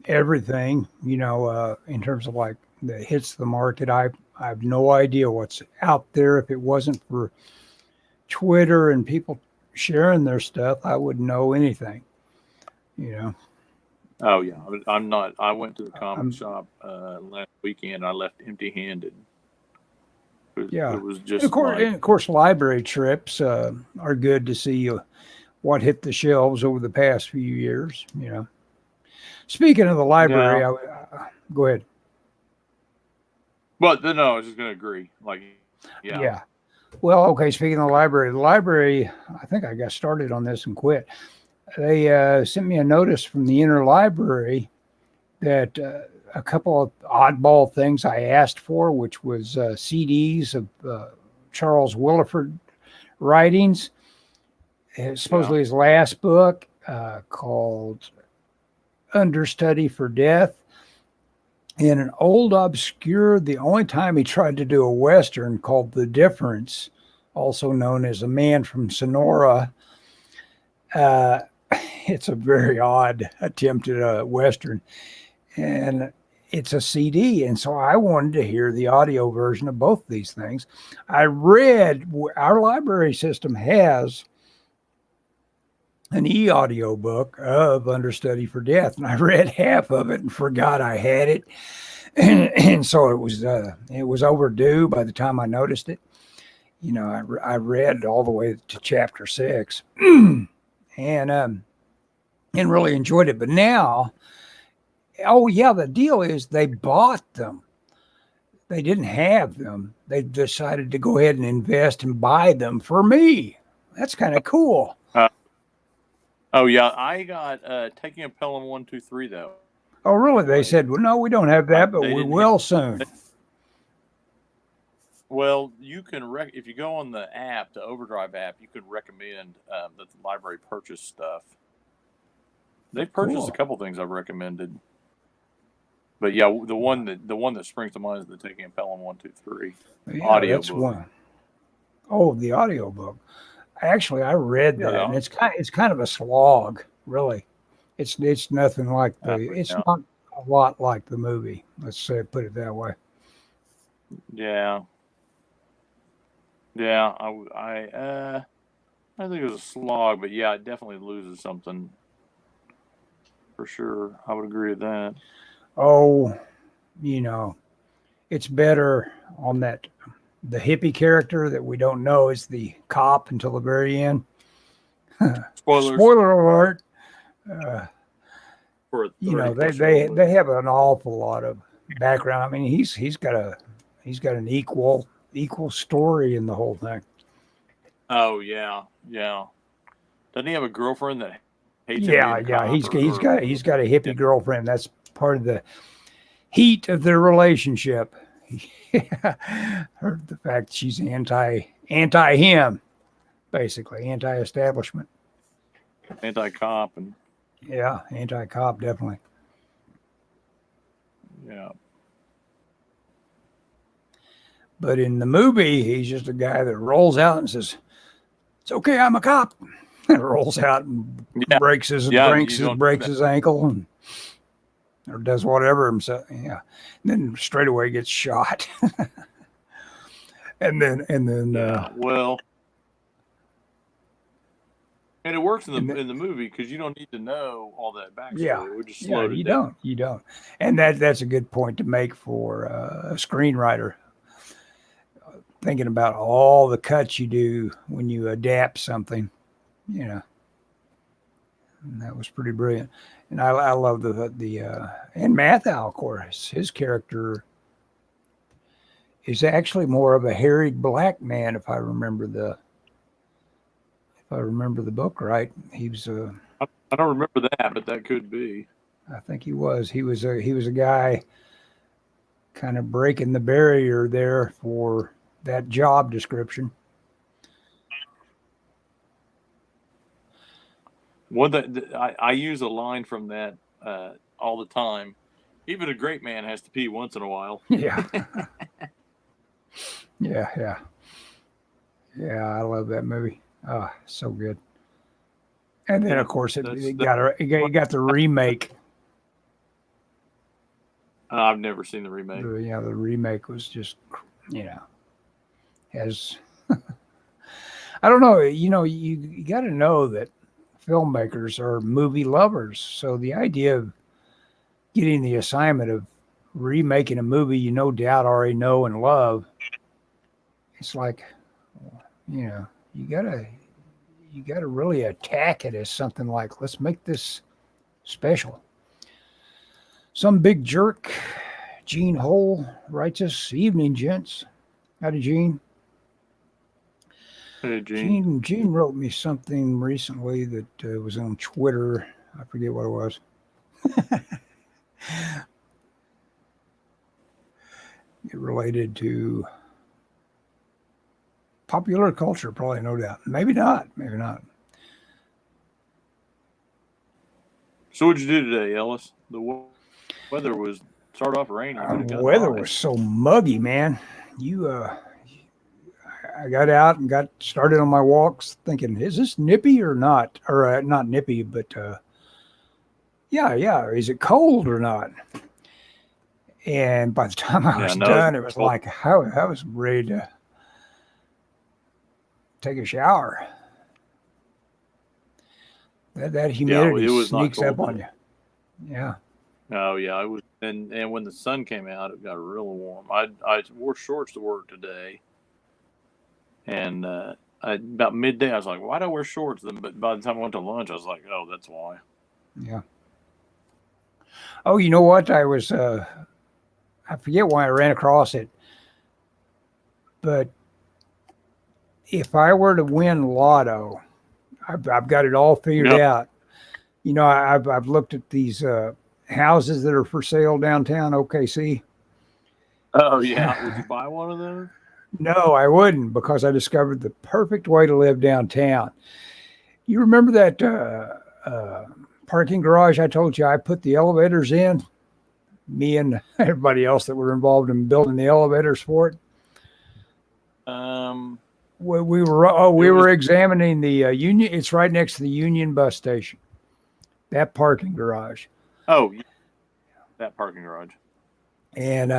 [SPEAKER 1] everything. In terms of like that hits the market. I have no idea what's out there. If it wasn't for Twitter and people sharing their stuff, I wouldn't know anything. You know.
[SPEAKER 2] Oh yeah, I'm not. I went to the comic
[SPEAKER 1] I'm
[SPEAKER 2] shop last weekend. I left empty-handed. It
[SPEAKER 1] Yeah.
[SPEAKER 2] was
[SPEAKER 1] And of
[SPEAKER 2] just
[SPEAKER 1] course,
[SPEAKER 2] like,
[SPEAKER 1] library trips are good to see what hit the shelves over the past few years. Speaking of the
[SPEAKER 2] yeah.
[SPEAKER 1] library, go ahead.
[SPEAKER 2] But no, I was just gonna agree. Like, yeah,
[SPEAKER 1] Yeah. Well, okay. Speaking of the library, I think I got started on this and quit. They sent me a notice from the interlibrary that a couple of oddball things I asked for, which was CDs of Charles Willeford writings.
[SPEAKER 2] yeah.
[SPEAKER 1] Supposedly his last book called Understudy for Death. In an old, obscure, the only time he tried to do a Western called The Difference, also known as A Man from Sonora. Uh, it's a very odd attempt at a Western. And it's a CD. And so I wanted to hear the audio version of both these things. I read, our library system has an e-audio book of Understudy for Death, and I read half of it and forgot I had it, and so it was overdue by the time I noticed it. I read all the way to chapter 6, and really enjoyed it. But now, oh yeah, the deal is they bought them. They didn't have them. They decided to go ahead and invest and buy them for me. That's kind of cool.
[SPEAKER 2] Uh, oh yeah, I got Taking a Pelham 123 though.
[SPEAKER 1] Oh, really? They said, well, no, we don't have that, but
[SPEAKER 2] They
[SPEAKER 1] we
[SPEAKER 2] didn't have.
[SPEAKER 1] will soon.
[SPEAKER 2] Well, you can if you go on the app, the Overdrive app, you can recommend that the library purchase stuff. They've purchased a
[SPEAKER 1] Cool.
[SPEAKER 2] couple things I've recommended, but yeah, the one that springs to mind is the Taking a Pelham 123
[SPEAKER 1] Yeah,
[SPEAKER 2] audio
[SPEAKER 1] that's
[SPEAKER 2] book.
[SPEAKER 1] one. Oh, the audiobook. Actually, I read
[SPEAKER 2] Yeah,
[SPEAKER 1] that, and it's kind of a slog, really. It's nothing like it's
[SPEAKER 2] yeah,
[SPEAKER 1] not a lot like the movie. Let's say put it that way.
[SPEAKER 2] yeah, yeah. I think it was a slog, but yeah, it definitely loses something for sure. I would agree with that.
[SPEAKER 1] Oh, it's better on that the hippie character that we don't know is the cop until the very end.
[SPEAKER 2] Spoilers.
[SPEAKER 1] Spoiler alert.
[SPEAKER 2] For a
[SPEAKER 1] They have an awful lot of background. I mean, he's got an equal story in the whole thing.
[SPEAKER 2] Oh yeah. Doesn't he have a girlfriend that hates him?
[SPEAKER 1] Yeah. He's got a hippie girlfriend. That's part of the heat of their relationship. The fact she's anti him, basically anti-establishment,
[SPEAKER 2] anti-cop, and
[SPEAKER 1] anti-cop, definitely.
[SPEAKER 2] Yeah.
[SPEAKER 1] But in the movie, he's just a guy that rolls out and says, "It's okay, I'm a cop," and rolls out and breaks his ankle and or does whatever himself. Yeah, and then straight away gets shot. and then
[SPEAKER 2] well, and it works in the movie because you don't need to know all that backstory.
[SPEAKER 1] Yeah,
[SPEAKER 2] we just slowed it down.
[SPEAKER 1] You don't, and that's a good point to make for a screenwriter. Thinking about all the cuts you do when you adapt something, and that was pretty brilliant. And I love the and Mathau, of course, his character is actually more of a harried black man, if I remember the book right. He was
[SPEAKER 2] I don't remember that, but that could be.
[SPEAKER 1] I think he was. He was a guy kind of breaking the barrier there for that job description.
[SPEAKER 2] One that I use a line from that all the time. Even a great man has to pee once in a while.
[SPEAKER 1] Yeah. Yeah. I love that movie. Oh, so good. And then, of course, it got the remake.
[SPEAKER 2] I've never seen the remake.
[SPEAKER 1] The remake was just, has. I don't know. You got to know that filmmakers are movie lovers. So the idea of getting the assignment of remaking a movie you no doubt already know and love, it's like, you gotta really attack it as something like, let's make this special. Some big jerk, Gene Hole, writes us, "Evening, gents." Howdy, Gene.
[SPEAKER 2] Hey, Gene.
[SPEAKER 1] Gene wrote me something recently that was on Twitter. I forget what it was. It related to popular culture, probably, no doubt. Maybe not.
[SPEAKER 2] So what'd you do today, Ellis? The weather started off rainy.
[SPEAKER 1] The weather was so muggy, man. I got out and got started on my walks thinking, is this nippy or not? Or not nippy, but is it cold or not? And by the time I was done, it was like I was ready to take a shower. That humidity sneaks up on you. Yeah.
[SPEAKER 2] Oh yeah, it was, and when the sun came out, it got real warm. I wore shorts to work today, and about midday, I was like, "Why do I wear shorts?" But by the time I went to lunch, I was like, "Oh, that's why."
[SPEAKER 1] Yeah. Oh, you know what? I was I forget why I ran across it, but if I were to win lotto, I've got it all figured out. I've looked at these houses that are for sale downtown OKC.
[SPEAKER 2] Oh yeah, would you buy one of those?
[SPEAKER 1] No, I wouldn't, because I discovered the perfect way to live downtown. You remember that parking garage I told you I put the elevators in? Me and everybody else that were involved in building the elevators for it. We were examining the Union. It's right next to the Union bus station. That parking garage.
[SPEAKER 2] Oh, that parking garage.
[SPEAKER 1] And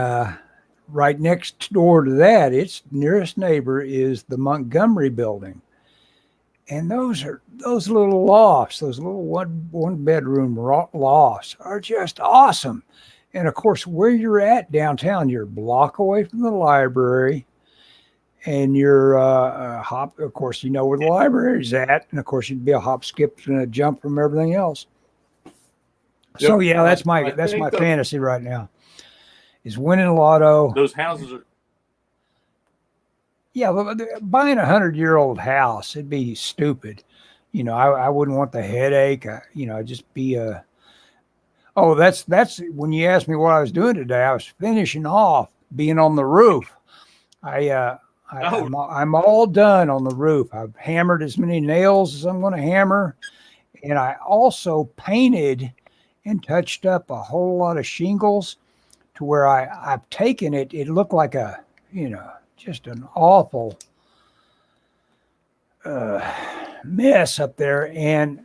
[SPEAKER 1] right next door to that, its nearest neighbor is the Montgomery building. And those little lofts, those little one bedroom lofts are just awesome. And of course, where you're at downtown, you're a block away from the library, and you're hop. Of course, you know where the library's at, and of course, you'd be a hop, skip, and a jump from everything else.
[SPEAKER 2] Yep.
[SPEAKER 1] So yeah, that's my
[SPEAKER 2] think
[SPEAKER 1] fantasy right now, is winning the lotto.
[SPEAKER 2] those houses are.
[SPEAKER 1] Yeah, buying a 100-year-old house, it'd be stupid. You know, I wouldn't want the headache. Just be a. Oh, that's when you asked me what I was doing today. I was finishing off being on the roof. I'm all done on the roof. I've hammered as many nails as I'm going to hammer, and I also painted and touched up a whole lot of shingles to where I've taken it. It looked like just an awful mess up there, and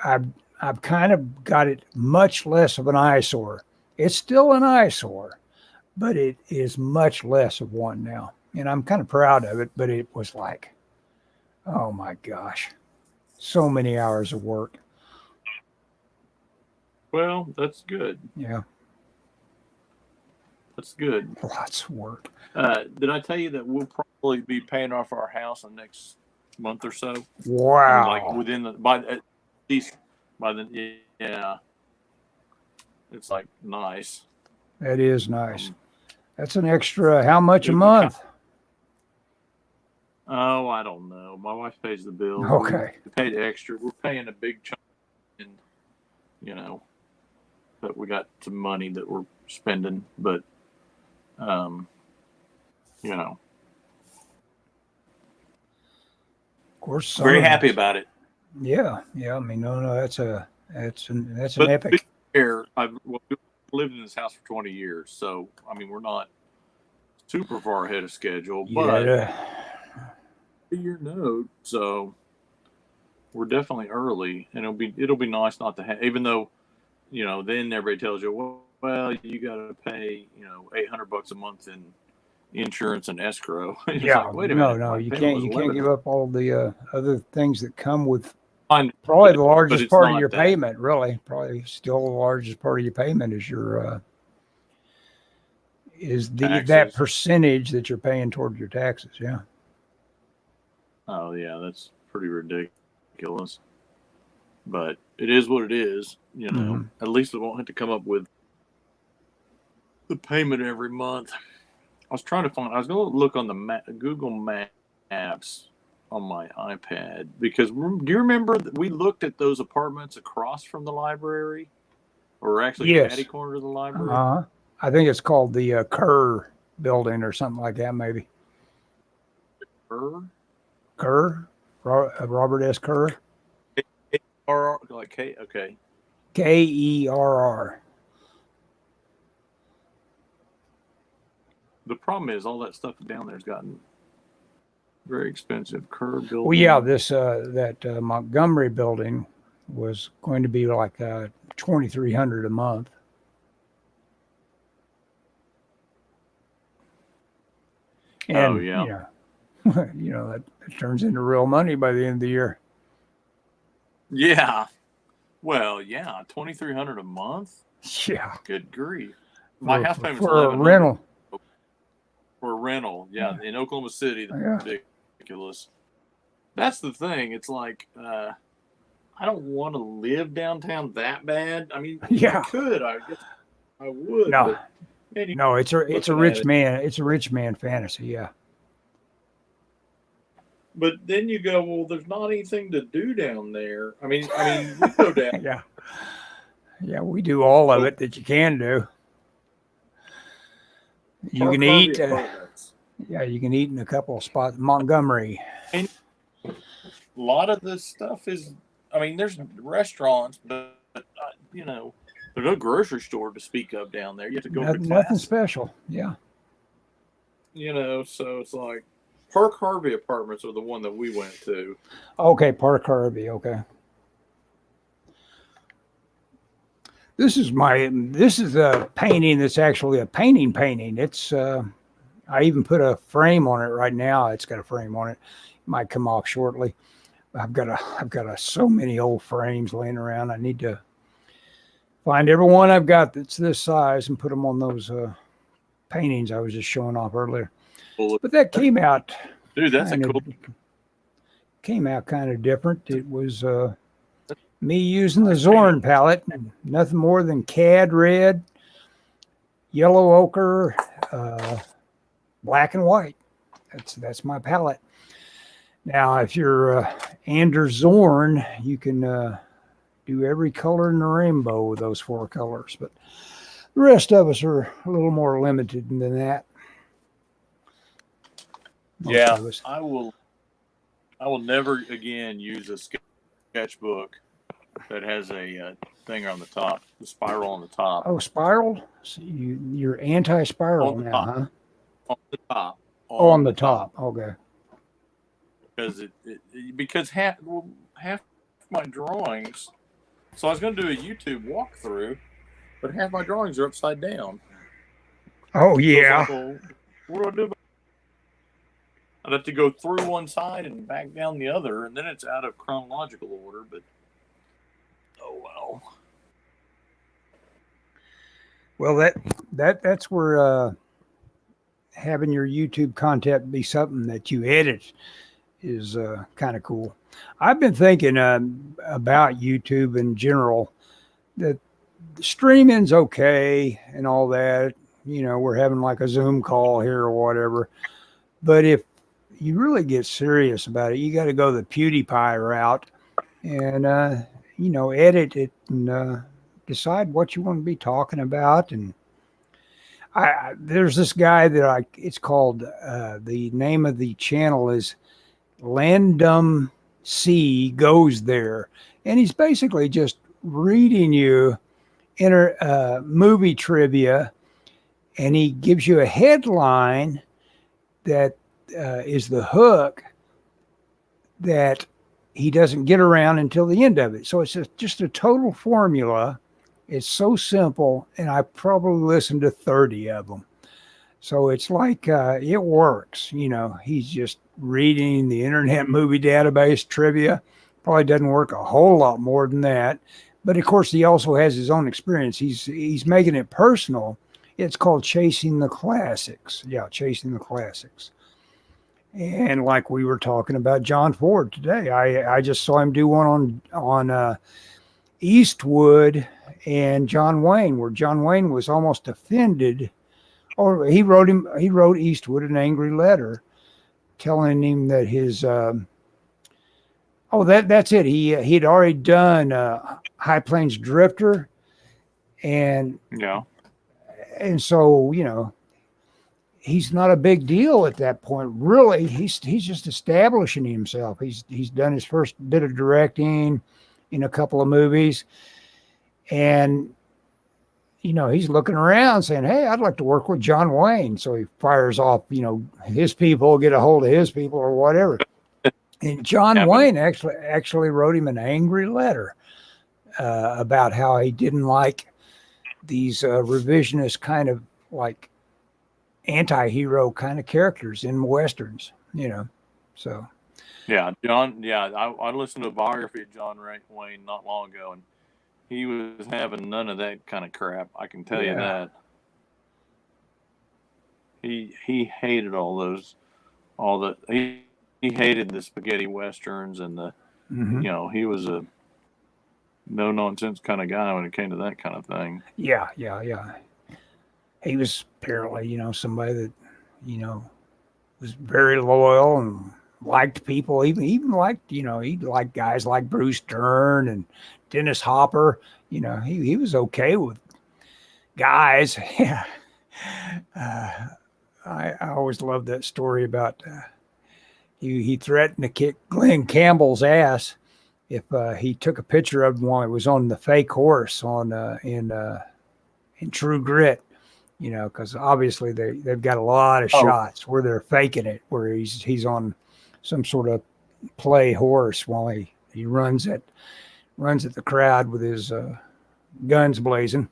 [SPEAKER 1] I've kind of got it much less of an eyesore. It's still an eyesore, but it is much less of one now, and I'm kind of proud of it. But it was like, oh my gosh, so many hours of work.
[SPEAKER 2] Well, that's good.
[SPEAKER 1] Yeah,
[SPEAKER 2] that's good.
[SPEAKER 1] Lots of work.
[SPEAKER 2] Did I tell you that we'll probably be paying off our house in the next month or so?
[SPEAKER 1] Wow!
[SPEAKER 2] Like within at least by the yeah, it's like nice.
[SPEAKER 1] That is nice. That's an extra. How much a month?
[SPEAKER 2] Oh, I don't know. My wife pays the bill.
[SPEAKER 1] Okay.
[SPEAKER 2] We paid extra. We're paying a big chunk, and but we got some money that we're spending. But
[SPEAKER 1] of course,
[SPEAKER 2] very happy about it.
[SPEAKER 1] Yeah. I mean, no, that's an epic.
[SPEAKER 2] We've lived in this house for 20 years, so I mean, we're not super far ahead of schedule, but your note, so we're definitely early, and it'll be nice not to have, even though, then everybody tells you, well, you got to pay, $800 a month in insurance and escrow.
[SPEAKER 1] Yeah,
[SPEAKER 2] like, wait a minute,
[SPEAKER 1] no, you can't give up all the other things that come with. Probably the largest part of your payment, really. Probably still the largest part of your payment is your that percentage that you're paying toward your taxes. Yeah.
[SPEAKER 2] Oh yeah, that's pretty ridiculous. But it is what it is.
[SPEAKER 1] Mm-hmm.
[SPEAKER 2] At least we won't have to come up with the payment every month. I was going to look on the Google Maps on my iPad, because do you remember that we looked at those apartments across from the library, or actually catty corner to the library?
[SPEAKER 1] I think it's called the Kerr building or something like that, maybe. Kerr? Robert S. Kerr?
[SPEAKER 2] Like K, okay.
[SPEAKER 1] Kerr.
[SPEAKER 2] The problem is all that stuff down there's gotten very expensive. Kerr building.
[SPEAKER 1] Well, yeah, that Montgomery building was going to be like $2,300 a month. And, that turns into real money by the end of the year.
[SPEAKER 2] Yeah. Well, yeah, $2,300 a month.
[SPEAKER 1] Yeah.
[SPEAKER 2] Good grief. My house payment's
[SPEAKER 1] for a rental.
[SPEAKER 2] For a rental, yeah. In Oklahoma City, that's ridiculous. That's the thing. It's like, I don't want to live downtown that bad. I mean, if I could, I guess I would.
[SPEAKER 1] No, no, it's a rich man. It's a rich man fantasy. Yeah.
[SPEAKER 2] But then you go, well, there's not anything to do down there. I mean, we go down.
[SPEAKER 1] Yeah, we do all of it that you can do. You can eat. You can eat in a couple of spots. Montgomery.
[SPEAKER 2] And a lot of this stuff is, I mean, there's restaurants, but there's no grocery store to speak of down there. You have to go to class.
[SPEAKER 1] Nothing special. Yeah.
[SPEAKER 2] So it's like Park Harvey Apartments are the one that we went to. Okay,
[SPEAKER 1] Park Harvey. Okay. This is a painting that's actually a painting. It's I even put a frame on it right now. It's got a frame on it. Might come off shortly. I've got so many old frames laying around. I need to find every one I've got that's this size and put them on those paintings I was just showing off earlier.
[SPEAKER 2] Well,
[SPEAKER 1] But that came out
[SPEAKER 2] dude, that's
[SPEAKER 1] kind
[SPEAKER 2] a
[SPEAKER 1] of
[SPEAKER 2] cool.
[SPEAKER 1] came out kind of different. It was me using the Zorn palette, nothing more than cad red, yellow ochre, black and white. That's my palette. Now, if you're Anders Zorn, you can do every color in the rainbow with those 4 colors, but the rest of us are a little more limited than that.
[SPEAKER 2] Yeah, I will never again use a sketchbook that has a thing on the top, the spiral on the top.
[SPEAKER 1] Oh, spiral? So you're anti-spiral now,
[SPEAKER 2] top.
[SPEAKER 1] huh?
[SPEAKER 2] On the top.
[SPEAKER 1] On the top. Okay.
[SPEAKER 2] Because half my drawings. So I was going to do a YouTube walkthrough, but half my drawings are upside down.
[SPEAKER 1] Oh yeah.
[SPEAKER 2] So like, well, what do I do about it? I'd have to go through one side and back down the other, and then it's out of chronological order. But oh well.
[SPEAKER 1] Well, that's where having your YouTube content be something that you edit is kind of cool. I've been thinking about YouTube in general, that streaming's okay and all that. You know, we're having like a Zoom call here or whatever. But if you really get serious about it, you got to go the PewDiePie route and, edit it and decide what you want to be talking about. And there's this guy that it's called, the name of the channel is Landum C Goes There. And he's basically just reading you movie trivia, and he gives you a headline that is the hook that he doesn't get around until the end of it. So it's just a total formula. It's so simple, and I probably listened to 30 of them. So it's like it works. You know, he's just reading the Internet Movie Database trivia. Probably doesn't work a whole lot more than that. But of course, he also has his own experience. He's making it personal. It's called Chasing the Classics. Yeah, Chasing the Classics. And like we were talking about John Ford today, I just saw him do one on Eastwood and John Wayne, where John Wayne was almost offended. Or he wrote Eastwood an angry letter telling him that his that's it. He'd already done High Plains Drifter, and so he's not a big deal at that point. Really, he's just establishing himself. He's done his first bit of directing in a couple of movies, and he's looking around saying, "Hey, I'd like to work with John Wayne." So he fires off, his people, get a hold of his people or whatever. And John Wayne actually wrote him an angry letter about how he didn't like these revisionist kind of like anti-hero kind of characters in Westerns, so.
[SPEAKER 2] Yeah, John, I listened to a biography of John Wayne not long ago, and he was having none of that kind of crap. I can tell you that. He hated he hated the spaghetti westerns and the, he was a no nonsense kind of guy when it came to that kind of thing.
[SPEAKER 1] Yeah. He was apparently, somebody that, was very loyal and liked people, even liked, he liked guys like Bruce Dern and Dennis Hopper. He was okay with guys. Yeah. I always loved that story about he threatened to kick Glenn Campbell's ass if he took a picture of him while he was on the fake horse in True Grit. Because obviously they've got a lot of shots where they're faking it, where he's on some sort of play horse while he runs at the crowd with his guns blazing.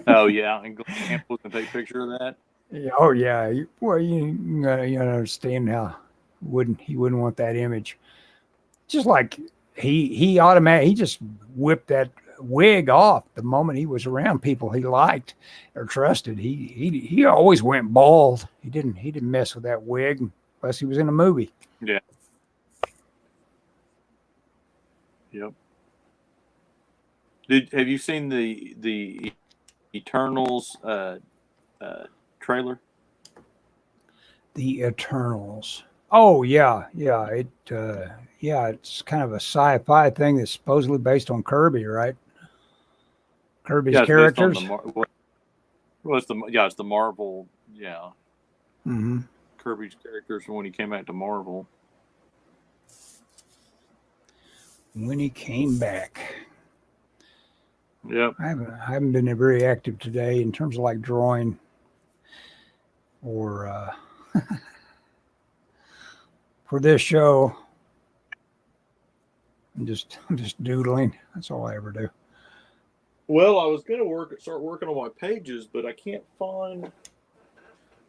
[SPEAKER 2] Oh yeah, and Glenn Campbell can take a picture of that.
[SPEAKER 1] Yeah, oh yeah. Well, you understand how He wouldn't want that image. Just like he just whipped that wig off the moment he was around people he liked or trusted. He always went bald. He didn't mess with that wig unless he was in a movie.
[SPEAKER 2] Yeah. Yep. Have you seen the Eternals trailer?
[SPEAKER 1] The Eternals. Oh yeah. It's kind of a sci-fi thing that's supposedly based on Kirby, right? Kirby's characters.
[SPEAKER 2] It's the Marvel. Yeah.
[SPEAKER 1] Mm-hmm.
[SPEAKER 2] Kirby's characters when he came back to Marvel.
[SPEAKER 1] When he came back.
[SPEAKER 2] Yep.
[SPEAKER 1] I haven't been very active today in terms of like drawing or for this show. I'm just doodling. That's all I ever do.
[SPEAKER 2] Well, I was gonna start working on my pages, but I can't find.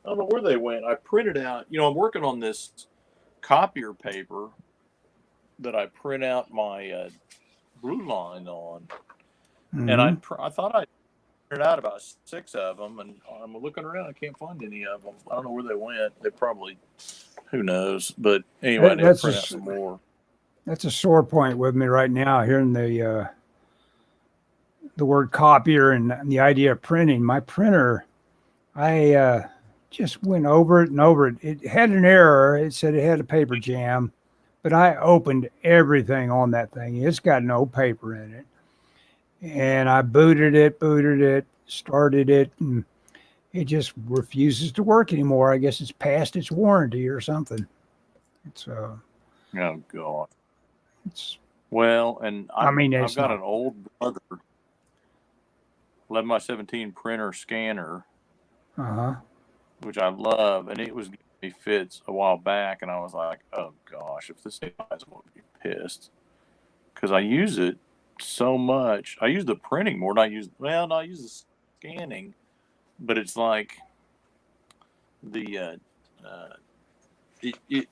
[SPEAKER 2] I don't know where they went. I printed out. I'm working on this copier paper that I print out my blue line on,
[SPEAKER 1] Mm-hmm.
[SPEAKER 2] and I thought I printed out about 6 of them, and I'm looking around. I can't find any of them. I don't know where they went. They probably, who knows? But anyway, I need to print out some more. That's
[SPEAKER 1] a sore point with me right now. Hearing the word copier and the idea of printing. My printer, I just went over it and over it. It had an error. It said it had a paper jam, but I opened everything on that thing. It's got no paper in it. And I booted it, started it, and it just refuses to work anymore. I guess it's past its warranty or something. It's
[SPEAKER 2] oh God. And I've got an old Brother 11x17 printer scanner, which I love, and it was giving me fits a while back, and I was like, oh gosh, if this thing dies, I won't be pissed, because I use it so much. I use the printing more than I use the scanning, but it's like the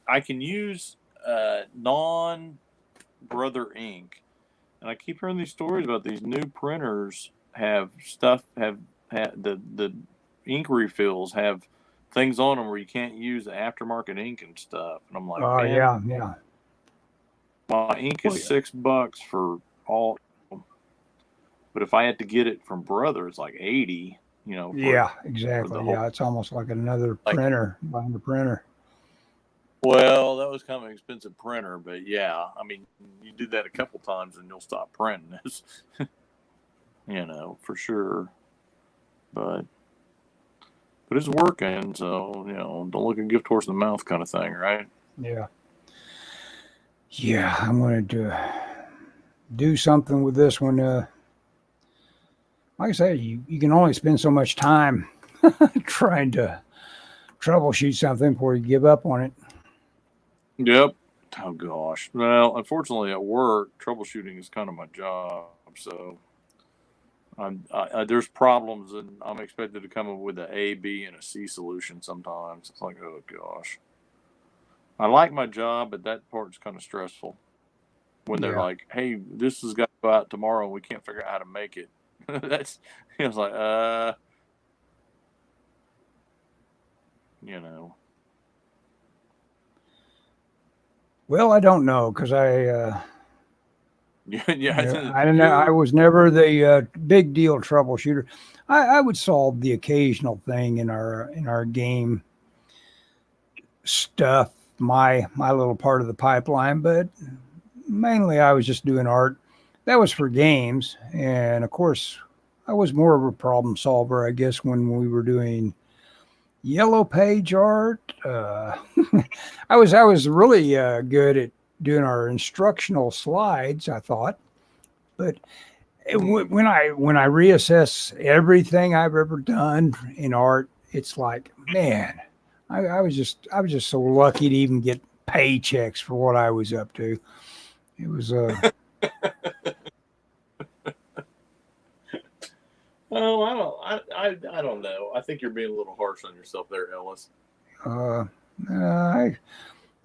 [SPEAKER 2] I can use non-Brother ink, and I keep hearing these stories about these new printers have the ink refills have things on them where you can't use the aftermarket ink and stuff, and I'm like,
[SPEAKER 1] oh yeah,
[SPEAKER 2] my ink is $6 for all, but if I had to get it from Brother, it's like 80.
[SPEAKER 1] Yeah, exactly. Yeah, it's almost like another printer, buying the printer.
[SPEAKER 2] Well, that was kind of an expensive printer, but yeah, I mean, you do that a couple times and you'll stop printing this, for sure. But it's working, so don't look a gift horse in the mouth, kind of thing, right?
[SPEAKER 1] Yeah. Yeah, I'm going to do something with this one. Like I say, you can only spend so much time trying to troubleshoot something before you give up on it.
[SPEAKER 2] Yep. Oh gosh. Well, unfortunately, at work, troubleshooting is kind of my job. So, there's problems, and I'm expected to come up with an A, B, and a C solution sometimes. It's like, oh gosh. I like my job, but that part's kind of stressful. When they're like, "Hey, this has got to go out tomorrow, and we can't figure out how to make it." That's, it's like,
[SPEAKER 1] Well, I don't know, because I don't know. I was never the big deal troubleshooter. I would solve the occasional thing in our game stuff, my little part of the pipeline, but mainly I was just doing art. That was for games, and of course, I was more of a problem solver, I guess, when we were doing yellow page art. I was really good at doing our instructional slides, I thought, but when I reassess everything I've ever done in art, it's like, man, I was just so lucky to even get paychecks for what I was up to. It was
[SPEAKER 2] Oh, I don't know. I think you're being a little harsh on yourself there, Ellis.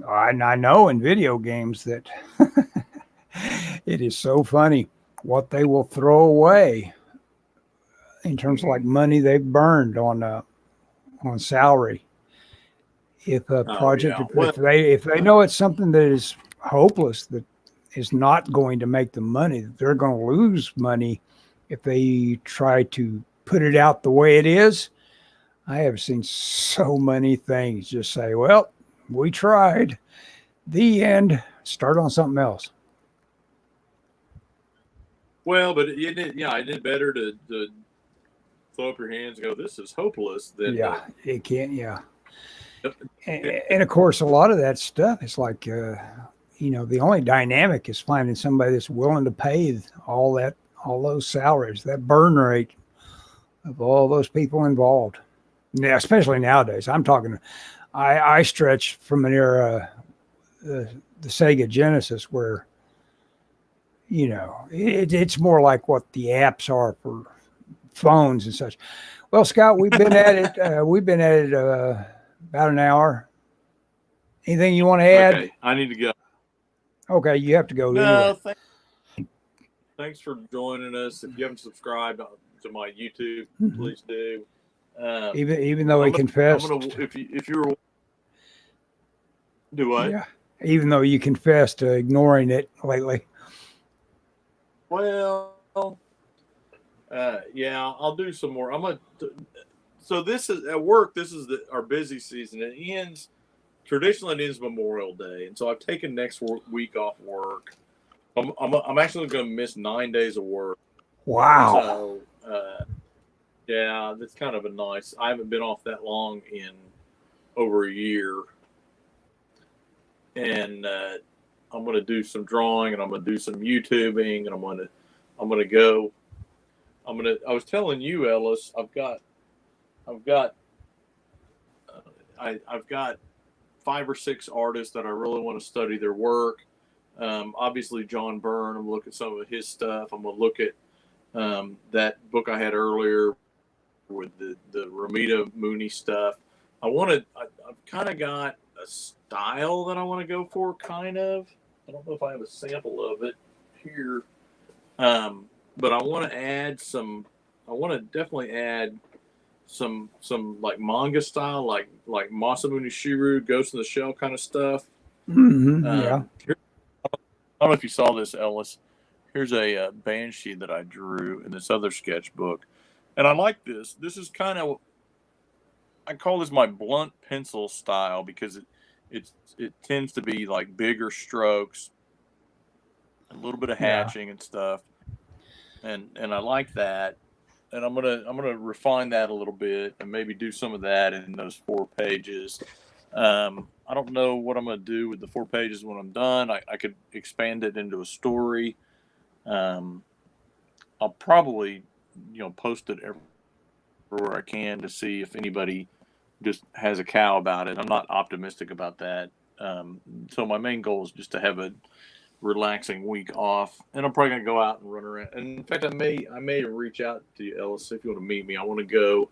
[SPEAKER 1] I know in video games that it is so funny what they will throw away in terms of like money they've burned on salary. If a project,
[SPEAKER 2] Well,
[SPEAKER 1] if they know it's something that is hopeless, that is not going to make them money, that they're going to lose money if they try to put it out the way it is. I have seen so many things just say, well, we tried. The end. Start on something else.
[SPEAKER 2] well, but isn't it better to throw up your hands and go, this is hopeless, than
[SPEAKER 1] Yeah, it can't. Yeah. And of course, a lot of that stuff is like, the only dynamic is finding somebody that's willing to pay all those salaries, that burn rate of all those people involved. Yeah, especially nowadays. I'm talking, I stretch from an era, the Sega Genesis, where, it's more like what the apps are for phones and such. Well, Scott, we've been at it. About an hour. Anything you want to add?
[SPEAKER 2] Okay, I need to go.
[SPEAKER 1] Okay, you have to go.
[SPEAKER 2] No, thanks for joining us. If you haven't subscribed to my YouTube, please do.
[SPEAKER 1] Even though he confessed,
[SPEAKER 2] if you were do what?
[SPEAKER 1] Yeah, even though you confessed to ignoring it lately.
[SPEAKER 2] Well, yeah, I'll do some more. So this is at work. This is our busy season. It ends traditionally. It ends Memorial Day, and so I've taken next week off work. I'm actually going to miss 9 days of work.
[SPEAKER 1] Wow.
[SPEAKER 2] So, yeah, that's kind of a nice. I haven't been off that long in over a year, and I'm going to do some drawing, and I'm going to do some YouTubing, and I'm going to go. I was telling you, Ellis, I've got 5 or 6 artists that I really want to study their work. Obviously, John Byrne. I'm going to look at some of his stuff. I'm going to look at that book I had earlier with the Ramita Mooney stuff. I've kind of got a style that I want to go for, kind of. I don't know if I have a sample of it here. But I want to add some. I want to definitely add some like manga style, like Masamune Shirow, Ghost in the Shell kind of stuff.
[SPEAKER 1] Yeah.
[SPEAKER 2] I don't know if you saw this, Ellis. Here's a banshee that I drew in this other sketchbook, and I like this. This is kind of, I call this my blunt pencil style because it tends to be like bigger strokes, a little bit of hatching and stuff, and I like that. And I'm gonna refine that a little bit and maybe do some of that in those 4 pages. I don't know what I'm going to do with the 4 pages when I'm done. I could expand it into a story. I'll probably, post it everywhere I can to see if anybody just has a cow about it. I'm not optimistic about that. So my main goal is just to have a relaxing week off, and I'm probably going to go out and run around. And in fact, I may reach out to you, Ellis, if you want to meet me. I want to go.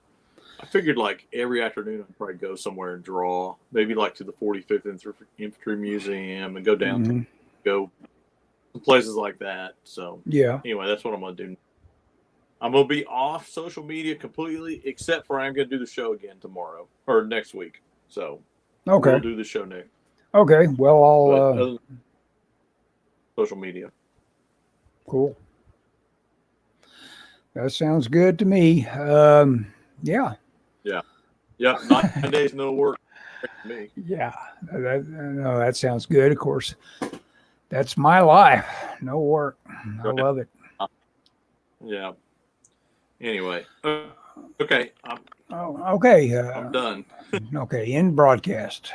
[SPEAKER 2] I figured like every afternoon I'd probably go somewhere and draw, maybe like to the 45th Infantry Museum and go down to go places like that. So anyway, that's what I'm going to do. I'm going to be off social media completely, except for I'm going to do the show again tomorrow or next week. So we'll do the show next.
[SPEAKER 1] Okay. Well, I'll
[SPEAKER 2] social media.
[SPEAKER 1] Cool. That sounds good to me.
[SPEAKER 2] Yeah. 9 days, no work for me.
[SPEAKER 1] Yeah. That sounds good. Of course, that's my life. No work. I love it.
[SPEAKER 2] Yeah. Anyway. Okay.
[SPEAKER 1] Okay.
[SPEAKER 2] I'm done.
[SPEAKER 1] Okay. End broadcast.